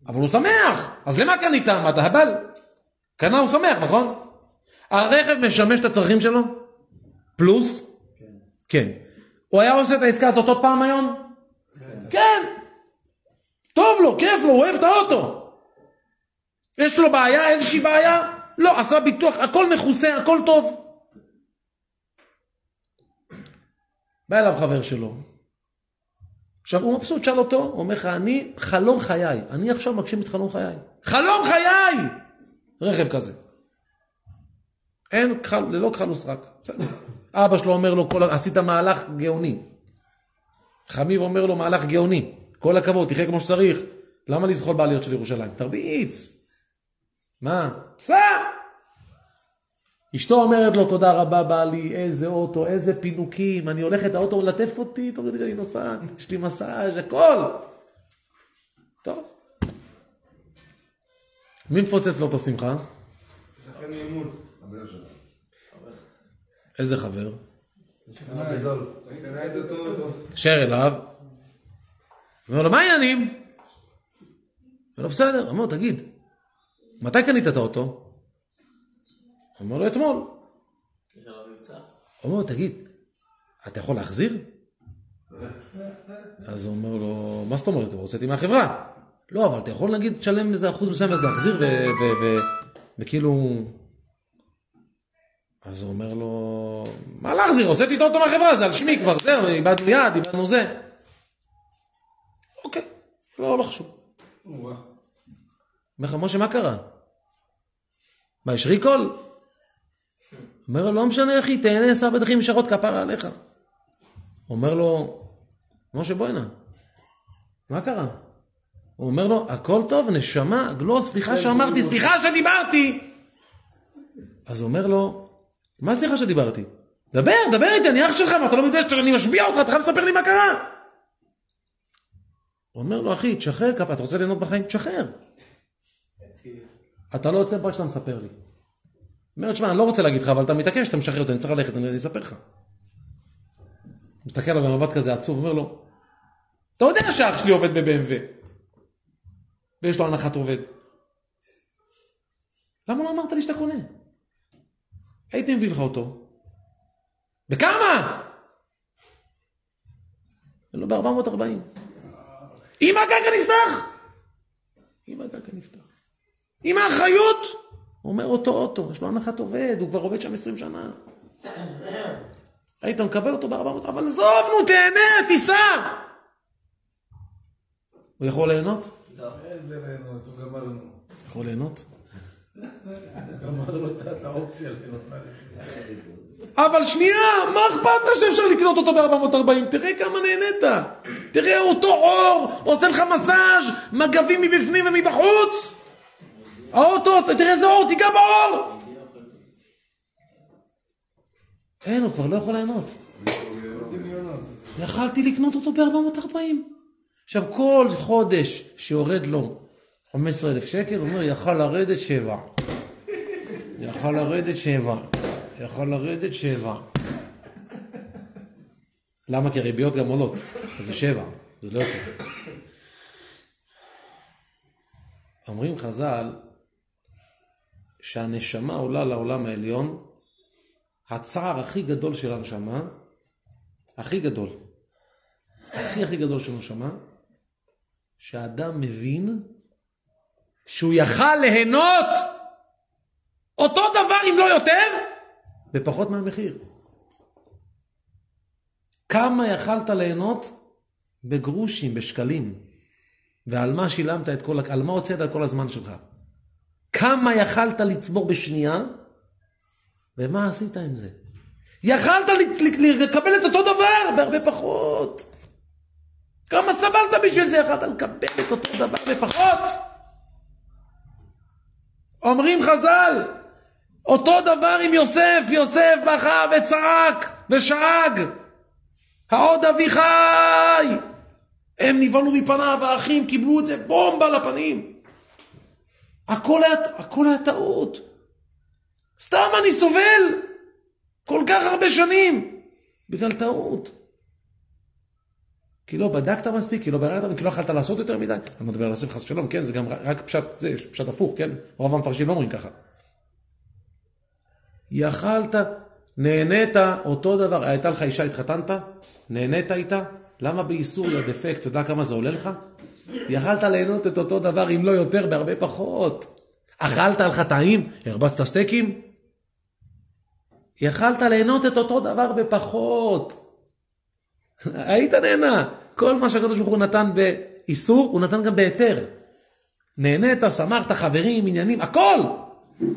אבל הוא שמח. אז למה קנית? מה אתה הבל? קנה הוא שמח, נכון? הרכב משמש את הצרכים שלו? פלוס? כן. הוא היה עושה את העסקה הזאת עוד פעם היום? כן. טוב לו, כיף לו, הוא אוהב את האוטו. יש לו בעיה, איזושהי בעיה? לא, עשה ביטוח, הכל מכוסה, הכל טוב. בא אליו חבר שלו. עכשיו הוא מבסוט, שאל אותו, הוא אומר לך, אני חלום חיי, אני עכשיו מגשים את חלום חיי. חלום חיי! רכב כזה. אין, ללא כחלוס רק. אבא שלו אומר לו, עשית מהלך גאוני. חמיב אומר לו, מהלך גאוני. כל הכבוד, תחיה כמו שצריך. למה לזחול בעליות של ירושלים? תרביץ. מה? סע! אשתו אומרת לו, תודה רבה בעלי, איזה אוטו, איזה פינוקים, אני הולכת, האוטו לטף אותי, תורידי שאני נוסעת, יש לי מסאז', הכל. טוב. מי מפוצץ לו את השמחה? איזה חבר? שר אליו. אומר לו, מה העניינים? אומר לו, בסדר. אומר לו, תגיד, מתי קנית את האוטו? אומר לו, אתמול. אומר לו, תגיד, אתה יכול להחזיר? אז הוא אומר לו, מה זאת אומרת? הוא רוצתי מהחברה. לא, אבל אתה יכול להגיד, תשלם איזה אחוז מסוים ואז להחזיר וכאילו... אז הוא אומר לו, מה להחזיר? הוצאתי את האוטו מהחברה, זה על שמי כבר, זהו, איבדנו יד, איבדנו זה. אוקיי, לא חשוב. אומר לך, משה, מה קרה? מה, יש ריקול? אומר לו, לא משנה אחי, תהנה, סע בדרכים ישרות, כפרה עליך. אומר לו, משה, בוא הנה. מה קרה? הוא אומר לו, הכל טוב, נשמה, לא, סליחה שאמרתי, סליחה שדיברתי. אז הוא אומר לו, מה סליחה שדיברתי? דבר איתי, אני אח שלך, מה אתה לא מתבייש שאני משביע אותך, אתה חייב לספר לי מה קרה. הוא אומר לו, אחי, תשחרר כפה, אתה רוצה ליהנות בחיים? תשחרר. אתה לא יוצא רק שאתה מספר לי. אומרת, שמע, אני לא רוצה להגיד לך, אבל אתה מתעקש, אתה משחרר אותי, אני צריך ללכת, אני אספר לך. מסתכל עליו במבט כזה עצוב, אומר לו, אתה יודע שאח שלי עובד ב-BMW, ויש לו הנחת עובד. למה לא אמרת לי שאתה קונה? הייתי מביא לך אותו. בכמה? לא ב-440. אם הגגה נפתח? אם הגגה נפתח. אם האחריות? הוא אומר אותו אוטו, יש לו הנחת עובד, הוא כבר עובד שם 20 שנה. היית מקבל אותו ב-400, אבל עזוב, נו, תהנה, תיסע. הוא יכול ליהנות? לא. איזה ליהנות, הוא גמר לנו. יכול ליהנות? גמר לו את האופציה ליהנות. אבל שנייה, מה אכפת לך שאפשר לקנות אותו ב-440? תראה כמה נהנית. תראה אותו אור, עושה לך מסאז', מגבים מבפנים ומבחוץ. האוטו, תראה איזה אור, תיגע באור. אין, הוא כבר לא יכול ליהנות. יכלתי לקנות אותו ב-440. עכשיו, כל חודש שיורד לו 15,000 שקל, הוא אומר, יכל לרדת 7. יכול לרדת 7. למה? כי הריביות גם עולות. אז זה 7, זה לא יותר. אומרים חז"ל, שהנשמה עולה לעולם העליון, הצער הכי גדול של הנשמה, הכי גדול, הכי גדול של הנשמה, שהאדם מבין שהוא יכל ליהנות אותו דבר אם לא יותר, בפחות מהמחיר. כמה יכלת ליהנות? בגרושים, בשקלים. ועל מה שילמת את כל, על מה הוצאת את כל הזמן שלך? כמה יכלת לצבור בשנייה? ומה עשית עם זה? יכלת לקבל את אותו דבר בהרבה פחות. כמה סבלת בשביל זה? יכלת לקבל את אותו דבר בפחות. אומרים חז"ל, אותו דבר עם יוסף. יוסף בכה וצעק ושאג, העוד אבי חי. הם נבהלו מפניו, האחים קיבלו את זה בומבה לפנים. הכל היה טעות. סתם אני סובל כל כך הרבה שנים בגלל טעות. כי לא בדקת מספיק, כי לא בררת, כי לא יכלת לעשות יותר מדי. אני מדבר על יוסף חס שלום, כן, זה גם רק פשט, זה פשט הפוך, כן? רוב המפרשים לא אומרים ככה. יכלת, נהנית אותו דבר, הייתה לך אישה, התחתנת, נהנית איתה, למה באיסור לדפקט, אתה יודע כמה זה עולה לך? יכלת ליהנות את אותו דבר, אם לא יותר, בהרבה פחות. אכלת על חטאים, הרבצת סטייקים, יכלת ליהנות את אותו דבר בפחות. היית נהנה. כל מה שהקדוש ברוך הוא נתן באיסור, הוא נתן גם בהיתר. נהנית, שמחת, חברים, עניינים, הכל.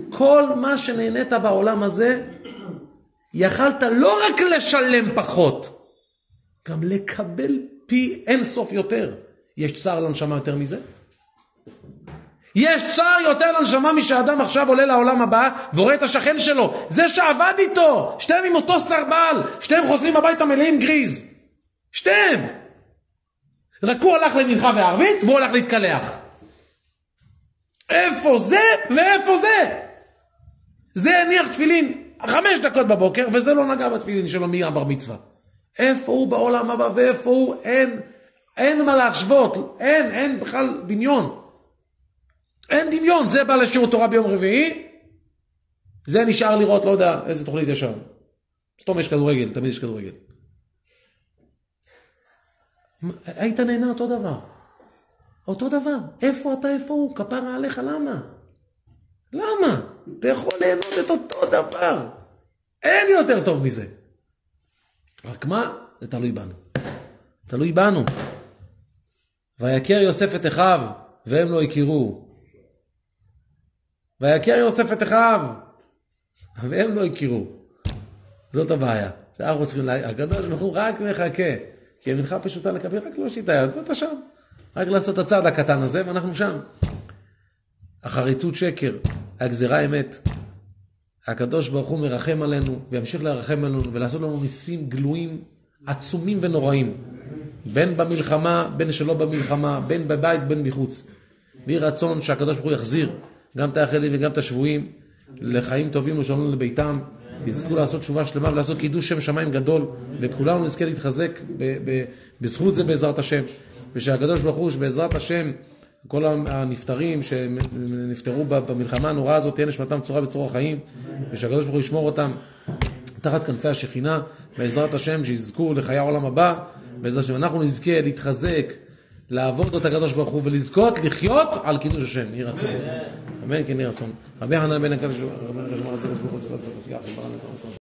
כל מה שנהנית בעולם הזה, יכלת לא רק לשלם פחות, גם לקבל פי אין סוף יותר. יש צער לנשמה יותר מזה? יש צער יותר לנשמה משאדם עכשיו עולה לעולם הבא ורואה את השכן שלו, זה שעבד איתו, שתיהם עם אותו סרבל, שתיהם חוזרים הביתה מלאים גריז, שתיהם. רק הוא הלך למנחה וערבית והוא הלך להתקלח. איפה זה ואיפה זה? זה הניח תפילין 5 דקות בבוקר וזה לא נגע בתפילין שלו מהבר מצווה. איפה הוא בעולם הבא ואיפה הוא? אין מה להשוות, אין בכלל דמיון. אין דמיון. זה בא לשיעור תורה ביום רביעי, זה נשאר לראות, לא יודע איזה תוכנית יש שם. סתום יש כדורגל, תמיד יש כדורגל. היית נהנה אותו דבר. אותו דבר. איפה אתה, איפה הוא? כפרה עליך, למה? למה? אתה יכול ליהנות את אותו דבר. אין יותר טוב מזה. רק מה? זה תלוי בנו. תלוי בנו. ויכר יוסף את אחיו, והם לא הכירו. ויכר יוסף את אחיו, והם לא הכירו. זאת הבעיה. שאנחנו צריכים הקדוש ברוך הוא רק מחכה. כי המנחה פשוטה לקבל, רק לא שיטה יד, ואתה שם. רק לעשות את הצעד הקטן הזה, ואנחנו שם. החריצות שקר, הגזרה אמת. הקדוש ברוך הוא מרחם עלינו, וימשיך לרחם עלינו, ולעשות לנו ניסים גלויים, עצומים ונוראים. בין במלחמה, בין שלא במלחמה, בין בבית, בין בחוץ. בי רצון שהקדוש ברוך הוא יחזיר, גם את האחלים וגם את השבויים, לחיים טובים ושלום לביתם, יזכו לעשות תשובה שלמה ולעשות קידוש שם שמיים גדול, וכולנו נזכה להתחזק בזכות זה בעזרת השם. ושהקדוש ברוך הוא שבעזרת השם כל הנפטרים שנפטרו במלחמה הנוראה הזאת תהיה נשמתם צורה בצרור החיים, ושהקדוש ברוך הוא ישמור אותם תחת כנפי השכינה בעזרת השם, שיזכו לחיי העולם הבא בעזרת השם. אנחנו נזכה להתחזק, לעבוד את הקדוש ברוך הוא ולזכות לחיות על קידוש השם. יהי רצון. אמן כן יהי רצון. רבי חנן בן הקדוש ברוך הוא